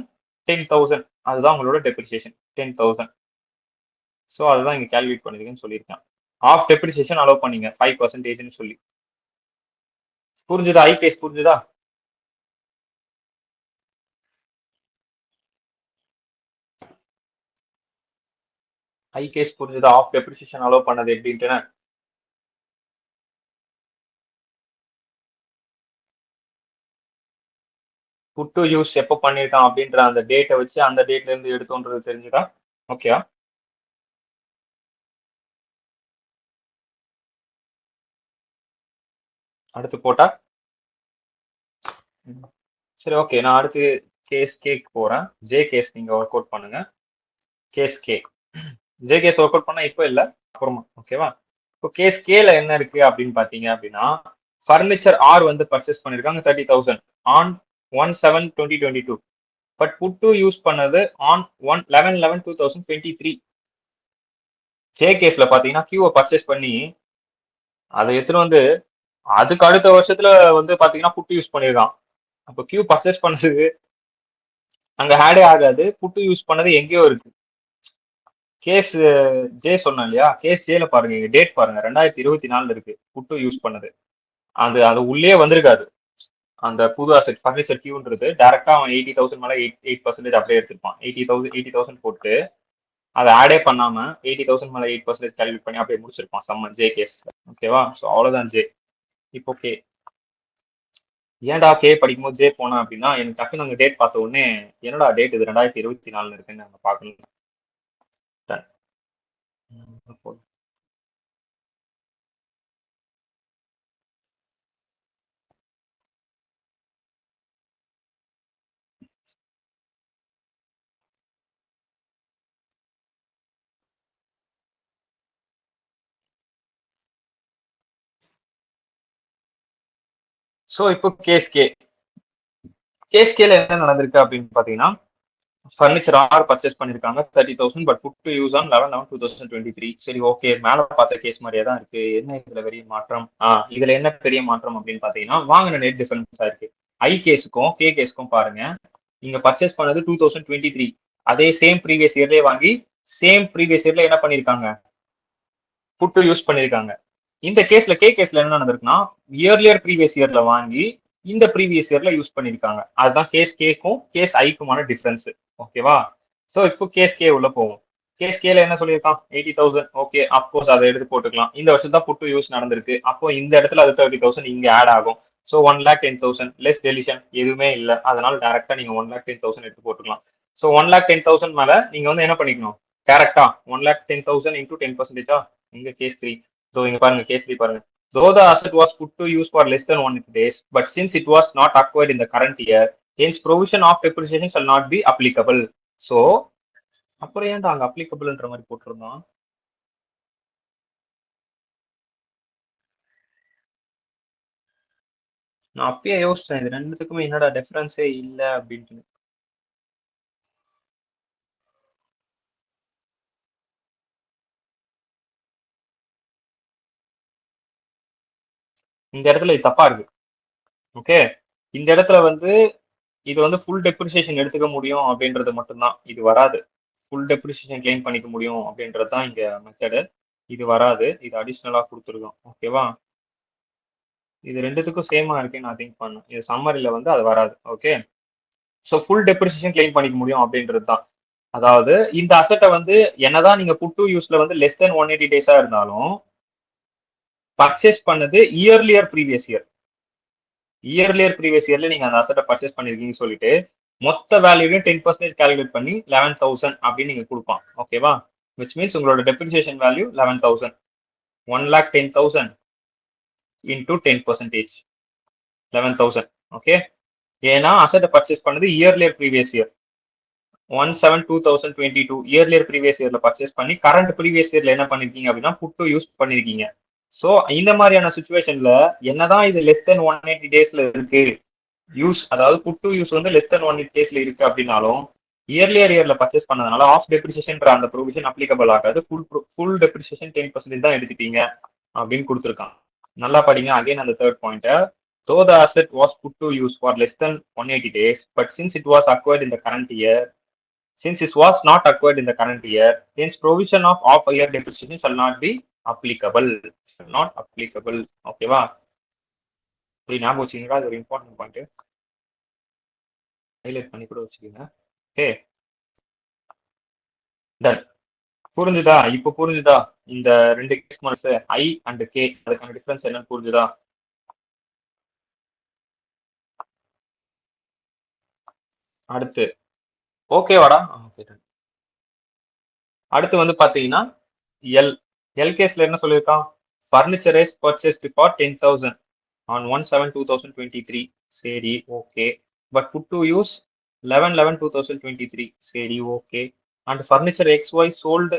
[SPEAKER 1] 10,000. அதுதான் உங்களோட டெப்ரிசியேஷன் 10,000. ஸோ அதுதான் இங்க கால்குலேட் பண்ணிருக்கேன்னு சொல்லியிருக்கேன். ஆஃப் டெப்ரிசியேஷன் அலோவ் பண்ணீங்க 5%ன்னு சொல்லி. புரிஞ்சுதா? ஐ கேஸ் புரிஞ்சுதா? ஐ கேஸ் புரிஞ்சுதா? ஆஃப் டெப்ரிசியேஷன் அலோவ் பண்ணது எப்படின்ட்டு. புட் டு யூஸ் எப்போ பண்ணியிருக்கான் அப்படின்ற அந்த டேட்டை வச்சு அந்த டேட்ல இருந்து எடுத்தோன்றது தெரிஞ்சுதா? ஓகேயா? அடுத்து போட்டா சரி, ஓகே. நான் அடுத்து கேஸ் கேக்கு போறேன். ஜே கேஸ் நீங்க ஒர்க் அவுட் பண்ணுங்க. Case K. J case work out பண்ணா இப்போ இல்ல அப்புறமா. ஓகேவா? இப்போ கேஸ் கேல என்ன இருக்கு அப்படின்னு பாத்தீங்க அப்படின்னா ஃபர்னிச்சர் ஆர் வந்து பர்ச்சேஸ் பண்ணிருக்காங்க 30,000 on 1/7/2022. But put to use பண்ணது ஆன் 11/11/2023. ஜே கேஸ்ல பாத்தீங்கன்னா கியூவை பர்ச்சேஸ் பண்ணி அதை எடுத்துட்டு வந்து அதுக்கு அடுத்த வருஷத்துல வந்து பாத்தீங்கன்னா புட்டு யூஸ் பண்ணிருக்கான். அப்போ கியூ பர்ச்சேஸ் பண்ணது அங்க ஆடே ஆகாது. புட்டு யூஸ் பண்ணது எங்கேயோ இருக்கு. கேஸ் ஜே சொன்னேன் இல்லையா, கேஸ் ஜேல பாருங்க, இங்க டேட் பாருங்க 2024 இருக்கு புட்டு யூஸ் பண்ணது. அது அது உள்ளே வந்திருக்காது. அந்த புது அசெட் ஃபர்னிச்சர் கியூன்றது டேரக்டா அவன் 80,000 மேல 8% அப்படியே எடுத்திருப்பான். 80,000 போட்டு அதை ஆடே பண்ணாம 80,000 மேல 8% கால்குலேட் பண்ணி அப்படியே முடிச்சிருப்பான் சம்மன் ஜே கேஸ். ஓகேவா? ஸோ அவ்வளவுதான் ஜே. இப்போ கே ஏன்டா கே படிக்கும்போது ஜே போனேன் அப்படின்னா, எனக்கு டக்குன்னு அந்த டேட் பார்த்த உடனே என்னடா டேட் இது 2024 இருக்குன்னு நாங்க பார்க்கணும். ஸோ இப்போ கேஸ் கேல என்ன நடந்திருக்கு அப்படின்னு பாத்தீங்கன்னா, ஃபர்னிச்சர் ஆர் பர்ச்சேஸ் பண்ணிருக்காங்க 30,000 but put to use on 11/11/2023. சரி ஓகே, மேல பார்த்த கேஸ் மாதிரியே தான் இருக்கு. என்ன இதுல பெரிய மாற்றம்? இதுல என்ன பெரிய மாற்றம் அப்படின்னு பாத்தீங்கன்னா, வாங்கின நெட் டிஃபரன்ஸா இருக்கு. ஐ கேஸுக்கும் கே கேஸுக்கும் பாருங்க, நீங்க பர்ச்சேஸ் பண்ணது 2023, அதே சேம் ப்ரீவியஸ் இயர்லயே வாங்கி சேம் ப்ரீவியஸ் இயர்ல என்ன பண்ணிருக்காங்க, புட்டு யூஸ் பண்ணிருக்காங்க. இந்த கேஸ்ல கே கேஸ்ல என்ன நடந்திருக்குன்னா, இயர்லியர் ப்ரீவியஸ் இயர்ல வாங்கி இந்த ப்ரீவியஸ் இயர்ல யூஸ் பண்ணிருக்காங்க. அதுதான் கேஸ் கேக்கும் கேஸ் ஐக்குமான டிஃபரன்ஸ். ஓகேவா? சோ இப்போ கேஸ் கே உள்ள போவோம். கேஸ் கேல என்ன சொல்லியிருக்கான், 80,000. ஓகே, அப்கோர்ஸ் அதை எடுத்து போட்டுக்கலாம். இந்த வருஷம் தான் புட்டு யூஸ் நடந்திருக்கு. அப்போ இந்த இடத்துல அது 30,000 இங்க ஆட் ஆகும். ஸோ 1,10,000 லெஸ் டெலிஷன் எதுவுமே இல்லை. அதனால டேரக்டா நீங்க 1,10,000 எடுத்து போட்டுக்கலாம். ஸோ 1,10,000 மேல நீங்க வந்து என்ன பண்ணிக்கணும், டேரக்டா 1,10,000 இன்டூ 10%. இங்க கேஸ் 3. ஸோ இங்க பாருங்க, கேஸ் 3 பாருங்க. Though the asset was put to use for less than 180 days, but since it was not acquired in the current year, hence provision of depreciation shall not be applicable. So அப்புறம் ஏன்டா அங்க அப்ளிகபிள்ன்ற மாதிரி போட்டிருந்தோம்? நான் அப்பயே யோசிச்சேன், இது ரெண்டுத்துக்குமே என்னடா டிஃபரன்ஸே இல்ல அப்படின்ட்டு. இந்த இடத்துல இது தப்பா இருக்கு. ஓகே, இந்த இடத்துல வந்து இது வந்து ஃபுல் டெப்ரிசியேஷன் எடுத்துக்க முடியும் அப்படின்றது மட்டும்தான், இது வராது. ஃபுல் டெப்ரிசியேஷன் கிளைம் பண்ணிக்க முடியும் அப்படின்றது தான் இங்க மெத்தடு. இது வராது, இது அடிஷ்னலா கொடுத்துருக்கோம். ஓகேவா? இது ரெண்டுத்துக்கும் சேமா இருக்குன்னு நான் திங்க் பண்ணேன். இது சம்மரில வந்து அது வராது. Okay, so full depreciation claim பண்ணிக்க முடியும் அப்படின்றது தான். அதாவது இந்த அசெட்டை வந்து என்னதான் நீங்க புட் டு யூஸ்ல வந்து லெஸ் தென் 180 டேஸா இருந்தாலும் பர்ச்சேஸ் பண்ணது இயர்லியர் ப்ரீவியஸ் இயர்ல நீங்க அந்த அசெட்டை பர்ச்சேஸ் பண்ணிருக்கீங்கன்னு சொல்லிட்டு மொத்த வேல்யூலையும் 10% கால்குலேட் பண்ணி 11,000 அப்படின்னு நீங்க கொடுப்பான். ஓகேவா? விச் மீன்ஸ் உங்களோட டெப்ரிசியேஷன் வேல்யூ 11,000. 1,10,000 இன்டூ 10%, 11,000. ஓகே, ஏன்னா அசெட்டை பர்ச்சேஸ் பண்ணது earlier previous year 1/7/2022 earlier previous இயர்ல பர்ச்சேஸ் பண்ணி கரண்ட் ப்ரீவியஸ் இயர்ல என்ன பண்ணிருக்கீங்க அப்படின்னா புட்டு யூஸ் பண்ணிருக்கீங்க. சோ இந்த மாதிரியான சுச்சுவேஷன்ல என்னதான் இது லெஸ் தென் 180 டேஸ்ல இருக்கு யூஸ், அதாவது புட்டு யூஸ் வந்து லெஸ் தென் 180 டேஸ்ல இருக்கு அப்படின்னாலும் இயர்ல பர்ச்சேஸ் பண்ணதுனால ஆஃப் டெப்ரிசியேஷன் அந்த ப்ரொவிஷன் அப்ளிகபிள் ஆகாது. ஃபுல் டெப்ரிசியேஷன் 10% தான் எடுத்துட்டீங்க அப்படின்னு கொடுத்துருக்கான். நல்லா படிங்க அகைன் அந்த third point. Though the asset was put to use for less than 180 days, but since it was acquired in the current year, since it was not acquired in the current year, hence provision of off-year depreciation shall not be applicable. Shall not applicable. ஓகேவா? இப்படி ஞாபகம் வச்சுக்கீங்களா? அது ஒரு இம்பார்ட்டன்ட் பாயிண்ட், ஹைலைட் பண்ணி கூட வச்சுக்கோங்க. Okay, done. புரிஞ்சுதா? இப்போ புரிஞ்சுதா இந்த ரெண்டு கேஸ் மனசு ஐ அண்ட் கே அதுக்கான டிஃபரன்ஸ் என்னன்னு புரிஞ்சுதா? அடுத்து ஓகேவாடா? ஓகே, அடுத்து வந்து பாத்தீங்கன்னா எல் கேஸ்ல என்ன சொல்லியிருக்கான், furniture is purchased for 10,000 on 1/7/2023. சரி okay, but put to use 11/11/2023. சரி okay, and furniture XY sold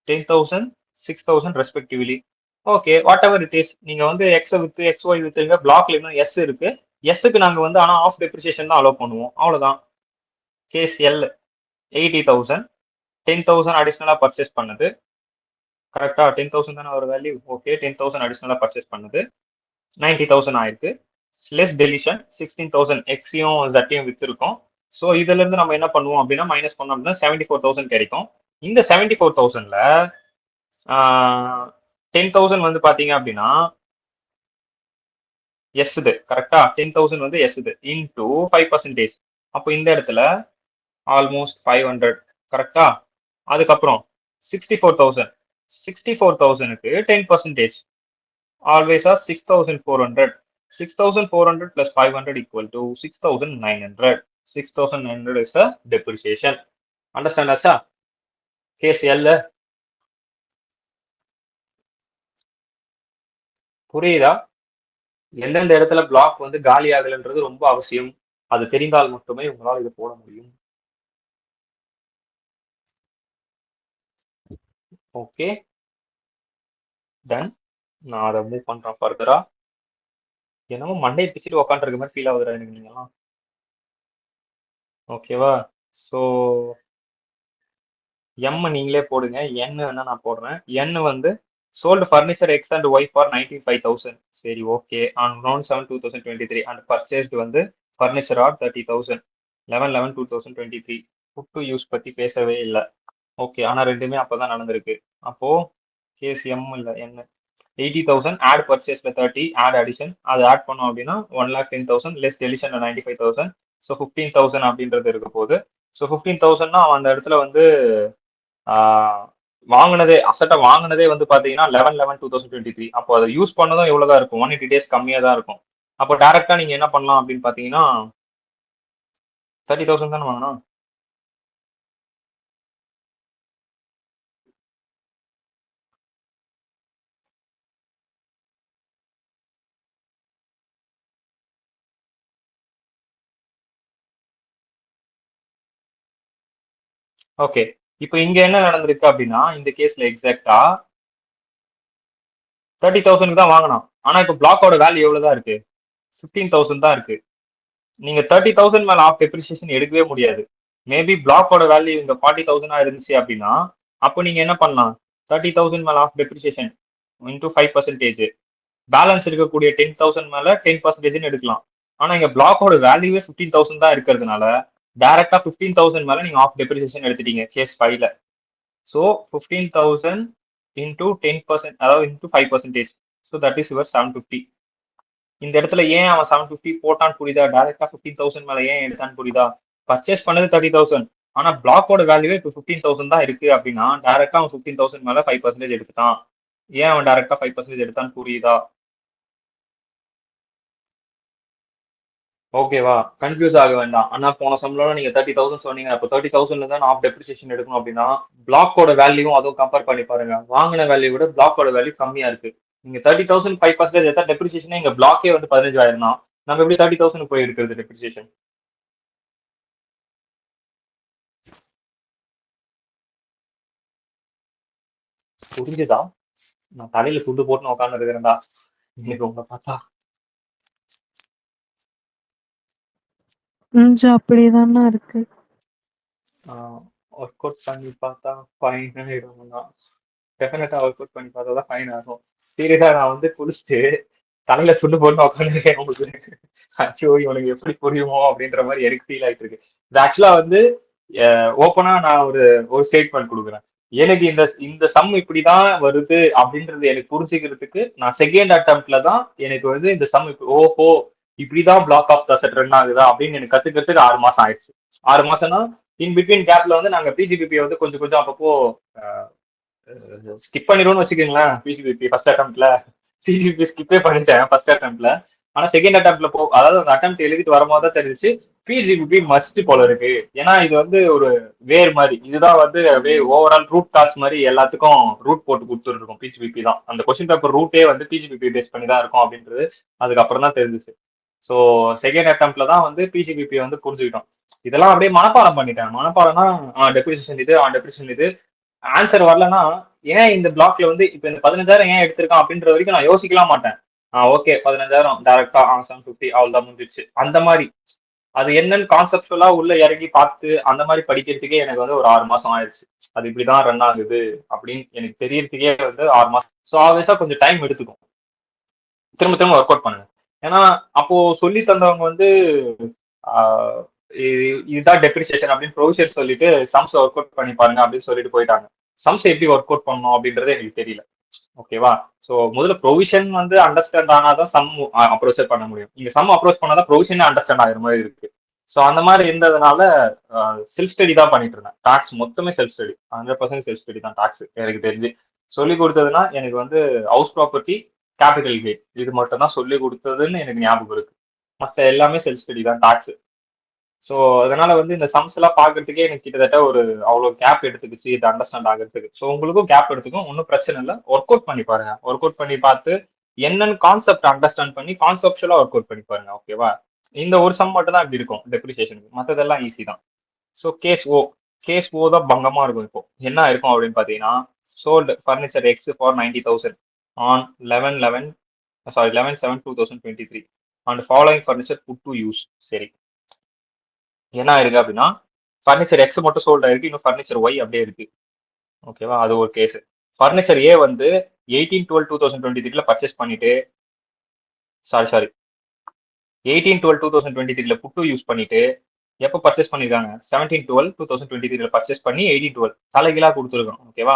[SPEAKER 1] 10,000 6,000 respectively. Okay, whatever it is, நீங்க வந்து எக்ஸ் வித்து XY வித்துங்க, பிளாக்ல இன்னும் எஸ் இருக்கு. எஸ்க்கு நாங்க வந்து ஆனா ஆஃப் டெப்ரிசியேஷன் தான் அலோவ் பண்ணுவோம், அவ்வளவுதான். கேஸ் எல் 80,000 10,000 அடிஷனலா பர்ச்சேஸ் பண்ணது. கரெக்டா? 10,000 தானே ஒரு வேல்யூ. ஓகே, 10,000 அடிஷனலா பர்ச்சேஸ் பண்ணது 90,000 ஆயிருக்கு. லெஸ் டெலிஷன் 16,000 எக்ஸையும் ஜட்டையும் வித்து இருக்கும். ஸோ இதுல இருந்து நம்ம என்ன பண்ணுவோம் அப்படின்னா மைனஸ் பண்ணோம் அப்படின்னா 74,000 கிடைக்கும். இந்த 74,000ல 10,000 வந்து பாத்தீங்க அப்படின்னா எஸ் இது கரெக்டா 10,000 வந்து எஸ் இது இன்டூ 5%. அப்போ இந்த இடத்துல ஆல்மோஸ்ட் 500 கரெக்டா. அதுக்கப்புறம் 64,000 64,000க்கு 10%. always are 6,400. 6,400 plus 500 equal to 6,900. 6,900 is the depreciation. Understand acha? Case L. புரியுதா? எந்தெந்த இடத்துல பிளாக் வந்து காலி ஆகலன்றது ரொம்ப அவசியம். அது தெரிந்தால் மட்டுமே உங்களால் இது போட முடியும். Okay done. நான் அதை மூவ் பண்றேன் ஃபர்தரா. என்னமோ மண்டே பிச்சுட்டு உக்காந்துருக்க மாதிரி ஃபீல் ஆகுதுடா எனக்கு நீங்களாம். ஓகேவா? ஸோ எம் நீங்களே போடுங்க. என் என்ன நான் போடுறேன். என் வந்து sold furniture X and Y for 95,000. சரி okay. on round 7/2023 and purchased வந்து furniture or 30,000. 11/11/2023. Put to use பத்தி பேசவே இல்லை. ஓகே ஆனா ரெண்டுமே அப்பதான் நடந்திருக்கு. அப்போ கேஸ் எம் இல்ல என்ன 80,000 ஆட் பர்ச்சேஸ்ல 30 ஆட் அடிஷன் அது ஆட் பண்ணோம் அப்படின்னா 1,10,000 லெஸ் டெலிஷன் 95,000. ஸோ 15,000 அப்படின்றது இருக்க போகுது. ஸோ 15,000னா அந்த இடத்துல வந்து வாங்கினதே அசட்டை வாங்கினதே வந்து பாத்தீங்கன்னா 11/11/2023. அப்போ அதை யூஸ் பண்ணதும் எவ்வளவுதான் இருக்கும் 180 days கம்மியா தான் இருக்கும். அப்போ டைரக்டா நீங்க என்ன பண்ணலாம் அப்படின்னு பாத்தீங்கன்னா 30,000 தானே வாங்கணும். ஓகே இப்போ இங்க என்ன நடந்திருக்கு அப்படின்னா இந்த கேஸ்ல எக்ஸாக்டா 30,000 தான் வாங்கணும். ஆனா இப்போ பிளாக்கோட வேல்யூ எவ்வளவுதான் இருக்கு 15,000 தான் இருக்கு. நீங்க 30,000 மேல ஆஃப் டெப்ரிசியேஷன் எடுக்கவே முடியாது. மேபி பிளாக்கோட வேல்யூ இங்க 40,000 இருந்துச்சு அப்படின்னா அப்போ நீங்க என்ன பண்ணலாம் 30,000 மேல ஆஃப் டெப்ரிசியேஷன் இன்டூ 5%. பேலன்ஸ் இருக்கக்கூடிய 10,000 மேல 10% எடுக்கலாம். ஆனா இங்க பிளாக்கோட வேல்யூவே 15,000 தான் இருக்கிறதுனால டைரக்டா 15,000 மேல நீங்க ஆஃப் டெப்ரிசியேஷன் எடுத்துட்டீங்க கேஸ் 5ல. ஸோ 15,000 இன்டூ 10%, அதாவது into 5%. So that is your 750. இந்த இடத்துல ஏன் அவன் 750 போட்டான்னு புரியுதா? டைரக்டா 15,000 மேல ஏன் எடுத்தான்னு புரியுதா? பர்ச்சேஸ் பண்ணது 30,000. ஆனா பிளாக்கோட வேல்யூவே இப்போ 15,000 தான் இருக்கு அப்படின்னா டைரக்டா அவன் 15,000 மேல 5% எடுத்துட்டான். ஏன் அவன் டைரக்டா 5% எடுத்தான்னு புரியுதா? ஓகேவா? கன்ஃபியூஸ் ஆக வேண்டாம். ஆனா போன சம்பளம் நீங்க 30,000 சொன்னீங்க. அப்போ 30,000ல தான் ஆஃப் டெப்ரிசியேஷன் எடுக்கணும் அப்படின்னா பிளாக்கோட வேல்யூவும் அதுவும் கம்பேர் பண்ணி பாருங்க. வாங்கின வேல்யூ விட பிளாக்கோட வேல்யூ கம்மியா இருக்கு. நீங்க 30,000 5% எடுத்தா டெப்ரிசியேஷன் இங்க பிளாக்கே வந்து 15,000 தான். நம்ம எப்படி 30,000 போய் எடுக்கிறது டெப்ரிசியேஷன்? புரிஞ்சுதா? நான் தலையில துண்டு போட்டு உட்கார்ந்து இருக்கிறேன்டா. இன்னைக்கு உங்களை பார்த்தா
[SPEAKER 3] கொஞ்சம் அப்படிதானா இருக்கு.
[SPEAKER 1] ஒர்க் அவுட் பண்ணி பார்த்தா ஃபைன் ஆயிடும். டெஃபினட்டா ஒர்க் அவுட் பண்ணி பார்த்தா தான் ஃபைன் ஆகும். சீரியஸா நான் வந்து குளிச்சுட்டு தலையில துண்டு போட்டு உட்காந்துருக்கேன். உங்களுக்கு அச்சோ இவனுக்கு எப்படி புரியுமோ அப்படின்ற மாதிரி எனக்கு ஃபீல் ஆயிட்டு இருக்கு. இது ஆக்சுவலா வந்து ஓப்பனா நான் ஒரு ஒரு ஸ்டேட்மெண்ட் கொடுக்குறேன். எனக்கு இந்த இந்த சம் இப்படிதான் வருது அப்படின்றது எனக்கு புரிஞ்சுக்கிறதுக்கு நான் செகண்ட் அட்டம்ப்ட்ல தான் எனக்கு வந்து இந்த சம் ஓஹோ இப்படிதான் பிளாக் ஆஃப் அசெட் ரன் ஆகுதா அப்படின்னு எனக்கு கத்துக்கிறதுக்கு 6 மாசம் ஆயிடுச்சு. 6 மாசம்னா இன் பிட்வீன் கேப்ல வந்து நாங்க பிஜிபிபி வந்து கொஞ்சம் கொஞ்சம் அப்பப்போ ஸ்கிப் பண்ணிடுவோம்னு வச்சுக்கோங்களேன். பிஜிபிபி ஃபர்ஸ்ட் அட்டம்ப்ட்ல பிஜிபி ஸ்கிப்பே பண்ணிட்டேன் ஃபர்ஸ்ட் அட்டம்ப்ட்ல. ஆனா செகண்ட் அட்டம்ப்ட்ல அதாவது அந்த அட்டம்ப்ட் எழுதிட்டு வரும்போது தான் தெரிஞ்சிச்சு பிஜிபிபி மஸ்ட் போல இருக்கு. ஏன்னா இது வந்து ஒரு வேர் மாதிரி இதுதான் வந்து அப்படியே ஓவரால் ரூட் காஸ்ட் மாதிரி எல்லாத்துக்கும் ரூட் போட்டு கொடுத்துட்டு இருக்கும். பிஜிபிபி தான் அந்த கொஸ்டின் பேப்பர் ரூட்டே வந்து பிஜிபிபி பேஸ் பண்ணி தான் இருக்கும் அப்படின்றது அதுக்கப்புறம் தான் தெரிஞ்சிச்சு. ஸோ செகண்ட் அட்டம்ப்ட்ல தான் வந்து பிஜிபிபி வந்து புரிஞ்சுக்கிட்டோம். இதெல்லாம் அப்படியே மனப்பாடம் பண்ணிட்டேன். மனப்பாடம்னா டெப்ரிசியேஷன் இது டெப்ரிசியேஷன் இது ஆன்சர் வரலன்னா ஏன் இந்த பிளாக்ல வந்து இப்ப இந்த 15,000 ஏன் எடுத்திருக்கான் அப்படின்ற வரைக்கும் நான் யோசிக்கலாம் மாட்டேன். ஓகே 15,000 டேரக்டா 750 அவ்வளவுதான் முடிஞ்சிச்சு அந்த மாதிரி. அது என்னன்னு கான்செப்டுவலா உள்ள இறங்கி பார்த்து அந்த மாதிரி படிக்கிறதுக்கே எனக்கு வந்து ஒரு 6 மாசம் ஆயிடுச்சு. அது இப்படிதான் ரன் ஆகுது அப்படின்னு எனக்கு தெரியறதுக்கே வந்து 6 மாசம். ஸோ ஆப்வியஸா கொஞ்சம் டைம் எடுத்துக்கும். திரும்ப திரும்ப ஒர்க் அவுட் பண்ணுங்க. ஏன்னா அப்போ சொல்லி தந்தவங்க வந்து இதுதான் டெப்ரிசியேஷன் அப்படின்னு ப்ரொவிஷர் சொல்லிட்டு சம்ஸ் ஒர்க் அவுட் பண்ணி பாருங்க அப்படின்னு சொல்லிட்டு போயிட்டாங்க. சம்ஸ் எப்படி ஒர்க் அவுட் பண்ணணும் அப்படின்றது எங்களுக்கு தெரியல. ஓகேவா? ஸோ முதல்ல ப்ரொவிஷன் வந்து அண்டர்ஸ்டாண்ட் ஆனாதான் சம் அப்ரோச் பண்ண முடியும். நீங்க சம் அப்ரோச் பண்ணாதான் ப்ரொவிஷன் அண்டர்ஸ்டாண்ட் ஆகிற மாதிரி இருக்கு. ஸோ அந்த மாதிரி இருந்ததுனால செல்ஃப் ஸ்டடி தான் பண்ணிட்டு இருந்தேன். டாக்ஸ் மொத்தமே செல்ஃப் ஸ்டடி, 100% செல்ஃப் ஸ்டடி தான் டாக்ஸ். எனக்கு தெரிஞ்சு சொல்லி கொடுத்ததுன்னா எனக்கு வந்து ஹவுஸ் ப்ராப்பர்ட்டி, கேபிட்டல் கெயின் இது மட்டும் தான் சொல்லி கொடுத்ததுன்னு எனக்கு ஞாபகம் இருக்கு. மற்ற எல்லாமே செல்ஃப் ஸ்டடி தான் டாக்ஸ். ஸோ அதனால வந்து இந்த சம்ஸ் எல்லாம் பார்க்கறதுக்கே எனக்கு கிட்டத்தட்ட ஒரு அவ்வளோ கேப் எடுத்துக்கிச்சு இது அண்டர்ஸ்டாண்ட் ஆகிறதுக்கு. ஸோ உங்களுக்கும் கேப் எடுத்துக்கும், ஒன்றும் பிரச்சனை இல்லை. ஒர்க் அவுட் பண்ணி பாருங்க. ஒர்க் அவுட் பண்ணி பார்த்து என்னென்னு கான்செப்ட் அண்டர்ஸ்டாண்ட் பண்ணி கான்செப்டுவலா ஒர்க் அவுட் பண்ணி பாருங்க. ஓகேவா? இந்த ஒரு சம் மட்டும் தான் இப்படி இருக்கும் டெப்ரிசியேஷனுக்கு, மற்றதெல்லாம் ஈஸி தான். ஸோ கேஸ் ஓ தான் பங்கமா இருக்கும். இப்போ என்ன இருக்கும் அப்படின்னு பார்த்தீங்கன்னா, sold furniture X for 90,000 on 11/7/2023 and following furniture put to use. சரி, என்ன இருக்கு அப்படின்னா ஃபர்னிச்சர் எக்ஸ் மட்டும் சோல்ட் ஆயிருக்கு, இன்னும் ஃபர்னிச்சர் ஒய் அப்படியே இருக்கு. ஓகேவா? அது ஒரு கேஸ். ஃபர்னிச்சர் ஏ வந்து 18/12/2023 பர்ச்சேஸ் பண்ணிட்டு சாரி 18/12/2023 புட்டு யூஸ் பண்ணிட்டு எப்போ பர்ச்சேஸ் பண்ணிருக்காங்க? 17/12/2023 பர்ச்சேஸ் பண்ணி 18/12 தலைகீழா கொடுத்துருக்கோம். ஓகேவா?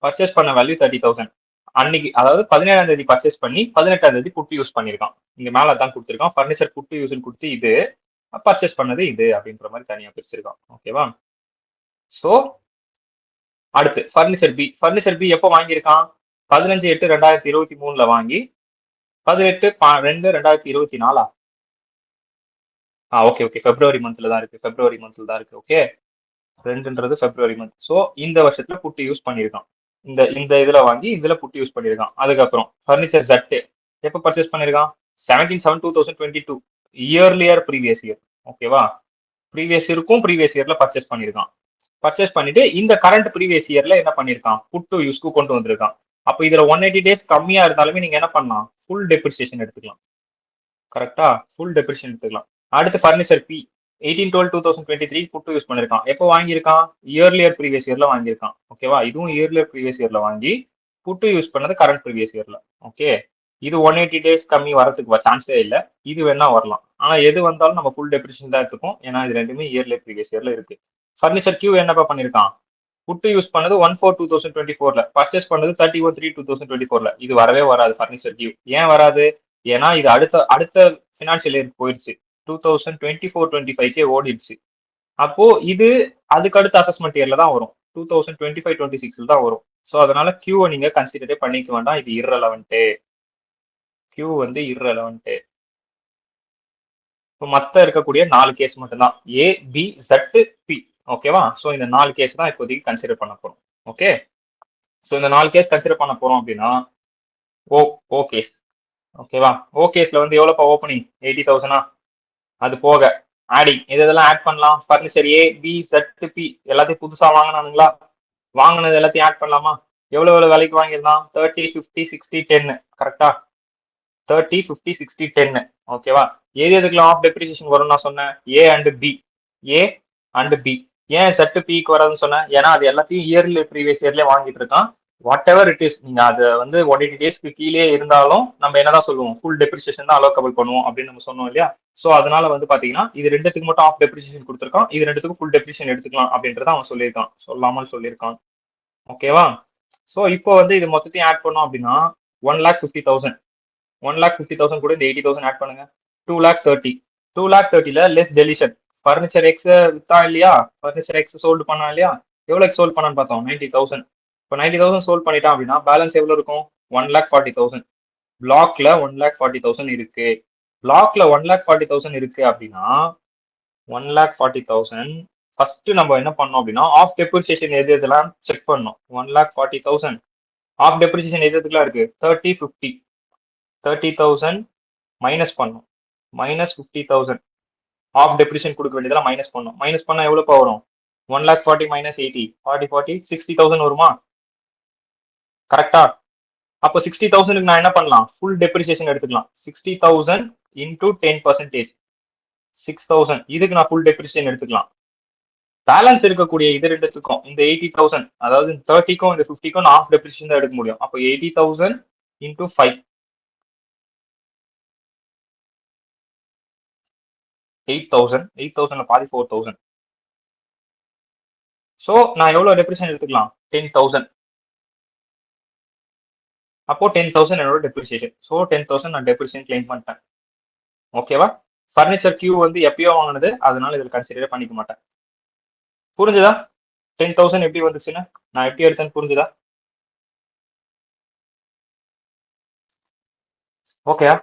[SPEAKER 1] பர்ச்சேஸ் பண்ண வேல்யூ 30,000. அன்னைக்கு அதாவது 17ஆம் தேதி பர்ச்சேஸ் பண்ணி 18ஆம் தேதி புட்டு யூஸ் பண்ணிருக்கான். இங்க மேல தான் கொடுத்துருக்கான். ஃபர்னிச்சர் புட்டு யூஸ் கொடுத்து இது, பர்ச்சேஸ் பண்ணது இது அப்படின்ற மாதிரி தனியா பிரிச்சிருக்கான். ஓகேவா? சோ அடுத்து ஃபர்னிச்சர் பி எப்போ வாங்கியிருக்கான்? 15/8/2023 வாங்கி 18/2/2024 ஓகே பிப்ரவரி மந்த்ல தான் இருக்கு. ஓகே, 2ன்றது பிப்ரவரி மந்த். ஸோ இந்த வருஷத்துல புட்டு யூஸ் பண்ணியிருக்கான். இந்த இதுல வாங்கி இதுல புட்டு யூஸ் பண்ணியிருக்கான். அதுக்கப்புறம் ஃபர்னிச்சர் ஜட் எப்போ பர்ச்சேஸ் பண்ணியிருக்கான்? 17/7/2022 இயர்லியர் ப்ரீவியஸ் இயர். ஓகேவா? ப்ரீவியஸ் இயர்ல பர்ச்சேஸ் பண்ணியிருக்கான். பர்ச்சேஸ் பண்ணிட்டு இந்த கரண்ட் ப்ரீவியஸ் இயர்ல என்ன பண்ணிருக்கான்? புட் டு யூஸ்க்கு கொண்டு வந்திருக்கான். அப்போ இதுல 180 டேஸ் கம்மியா இருந்தாலுமே நீங்க என்ன பண்ணலாம்? ஃபுல் டெப்ரிசியேஷன் எடுத்துக்கலாம். கரெக்டா? ஃபுல் டெப்ரிசியேஷன் எடுத்துக்கலாம். அடுத்து ஃபர்னிச்சர் பி 18/12/2023 புட் யூஸ் பண்ணிருக்கான். எப்போ வாங்கியிருக்கான்? இயர்லியர் ப்ரீவியஸ் இயர்ல வாங்கியிருக்கான். ஓகேவா? இதுவும் இயர்லியர் ப்ரீவியஸ் இயர்ல வாங்கி புட்டு யூஸ் பண்ணது கரண்ட் ப்ரீவியஸ் இயர்ல. ஓகே, இது 180 டேஸ் கம்மி வரதுக்கு சான்ஸே இல்லை. இது வேணா வரலாம். ஆனா எது வந்தாலும் நம்ம ஃபுல் டெப்ரிசியேஷன் தான் எடுத்துப்போம். ஏன்னா இது ரெண்டுமே இயர்லியர் ப்ரீவியஸ் இயர்ல இருக்கு. ஃபர்னிச்சர் கியூ என்னப்பா பண்ணிருக்கான்? புட்டு யூஸ் பண்ணது 1/4/2024 பர்ச்சேஸ் பண்ணது 31/3/2024. இது வரவே வராது ஃபர்னிச்சர் கியூ. ஏன் வராது? ஏன்னா இது அடுத்த ஃபினான்ஷியல் இயருக்கு போயிடுச்சு. 2024-25 ஓடிடுச்சு. அப்போ இது அதுக்கு அடுத்த அசஸ்மெண்ட் இயர்ல தான் வரும். 2025-26 தான் வரும். ஸோ அதனால கியூவை நீங்க கன்சிடரே பண்ணிக்க வேண்டாம். இது இரலவென்ட். கியூ வந்து இரலவென்ட். இப்போ மற்ற இருக்கக்கூடிய 4 கேஸ் மட்டும்தான், ஏ பி ஜட் பி. ஓகேவா? ஸோ இந்த 4 கேஸ் தான் இப்போதைக்கு கன்சிடர் பண்ண போறோம். ஓகே, ஸோ இந்த 4 கேஸ் கன்சிடர் பண்ண போறோம் அப்படின்னா ஓ கேஸ். ஓகேவா? ஓ கேஸ்ல வந்து எவ்வளோப்பா ஓப்பனிங்? 80,000. அது போக ஆடிங் இதெல்லாம் ஆட் பண்ணலாம். ஃபர்னிச்சர் ஏ பி ஜட் பி எல்லாத்தையும் புதுசா வாங்கினானுங்களா? வாங்கினது எல்லாத்தையும் ஆட் பண்ணலாமா? எவ்வளவு விலைக்கு வாங்கியிருந்தான்? 30, 50, 60, 10. கரெக்டா? 30, 50, 60, 10. ஓகேவா? எதுக்கெல்லாம் ஆஃப் டெப்ரிசியேஷன் வரும்னு நான் சொன்னேன்? A and B. ஏன் செட் பிக்கு வராதுன்னு சொன்னேன்? ஏன்னா அது எல்லாத்தையும் இயர்லி ப்ரீவியஸ் இயர்லயே வாங்கிட்டு இருக்கான். வாட் எவர் இட் இஸ், நீங்க அது வந்து 180 டேஸ்க்கு கீழே இருந்தாலும் நம்ம என்னதான் சொல்லுவோம்? ஃபுல் டெப்ரிசியேஷன் தான் அலோகபிள் பண்ணுவோம் அப்படின்னு நம்ம சொன்னோம் இல்லையா? ஸோ அதனால வந்து பாத்தீங்கன்னா இது ரெண்டுத்துக்கு மட்டும் ஆஃப் டெப்ரிசியேஷன் கொடுத்துருக்கான். இது ரெண்டுத்துக்கும் ஃபுல் டெப்ரிசியேஷன் எடுத்துக்கலாம் அப்படின்றத அவன் சொல்லியிருக்கான், சொல்லாமல் சொல்லியிருக்கான். ஓகேவா? ஸோ இப்போ வந்து இது மொத்தத்தையும் ஆட் பண்ணோம் அப்படின்னா 1,50,000. 1,50,000 கூட இந்த 80,000 ஆட் பண்ணுங்க. 2,30,000. 2,30,000ல லெஸ் டெலிஷன். ஃபர்னிச்சர் எக்ஸ் வித்தான் இல்லையா? ஃபர்னிச்சர் எக்ஸ் சோல்டு பண்ணா இல்லையா? எவ்வளவு சோல்ட் பண்ணான்னு பார்த்தோம்? 90,000. இப்போ 90,000 சோல்ட் பண்ணிட்டான் அப்படின்னா பேலன்ஸ் எவ்வளவு இருக்கும்? 1,40,000. பிளாக்ல 1,40,000 இருக்கு. பிளாக்ல 1,40,000 இருக்கு அப்படின்னா 1,40,000 ஃபர்ஸ்ட் நம்ம என்ன பண்ணோம் அப்படின்னா ஆஃப் டெப்ரிசியேஷன் எது இதெல்லாம் செக் பண்ணோம். 1,40,000 ஆஃப் டெப்ரிசியேஷன் எது எதுக்குலாம் இருக்கு? 30, 50. 30,000 மைனஸ் பண்ணும். -50,000 ஆஃப் டெப்ரிசியேஷன் கொடுக்க வேண்டியதெல்லாம் மைனஸ் பண்ணும். மைனஸ் பண்ணா எவ்வளவு வரும்? 1,40,000 - 80, 40 60,000 வருமா? கரெக்டா? அப்போ 60,000க்கு நான் என்ன பண்ணலாம்? ஃபுல் டெப்ரிசியேஷன் எடுத்துக்கலாம். 60,000 into 10%. 6,000 இதுக்கு நான் ஃபுல் டெப்ரிசியேஷன் எடுத்துக்கலாம். பேலன்ஸ் இருக்கக்கூடிய இது ரெண்டுத்துக்கும் இந்த 80,000 அதாவது 30க்கும் இந்த 50க்கும் நான் ஆஃப் டெப்ரிசியேஷன் தான் எடுக்க முடியும். அப்போ 80,000 into 5. 8,000 8,000ல பாதி 4,000. ஸோ நான் எவ்வளவு டெப்ரிசியேஷன் எடுத்துக்கலாம்? 10,000. அப்போ 10,000 என்னோட டெப்ரிசியேஷன். ஸோ 10,000 நான் டெப்ரிசியேஷன் கிளைம் பண்ணிட்டேன். ஓகேவா? ஃபர்னிச்சர் கியூ வந்து எப்பயோ வாங்கினது, அதனால இதில் கன்சிடரே பண்ணிக்க மாட்டேன். புரிஞ்சுதா? 10,000 எப்படி வந்துச்சுன்னு நான் எப்படி எடுத்தேன்னு புரிஞ்சுதா? ஓகேயா?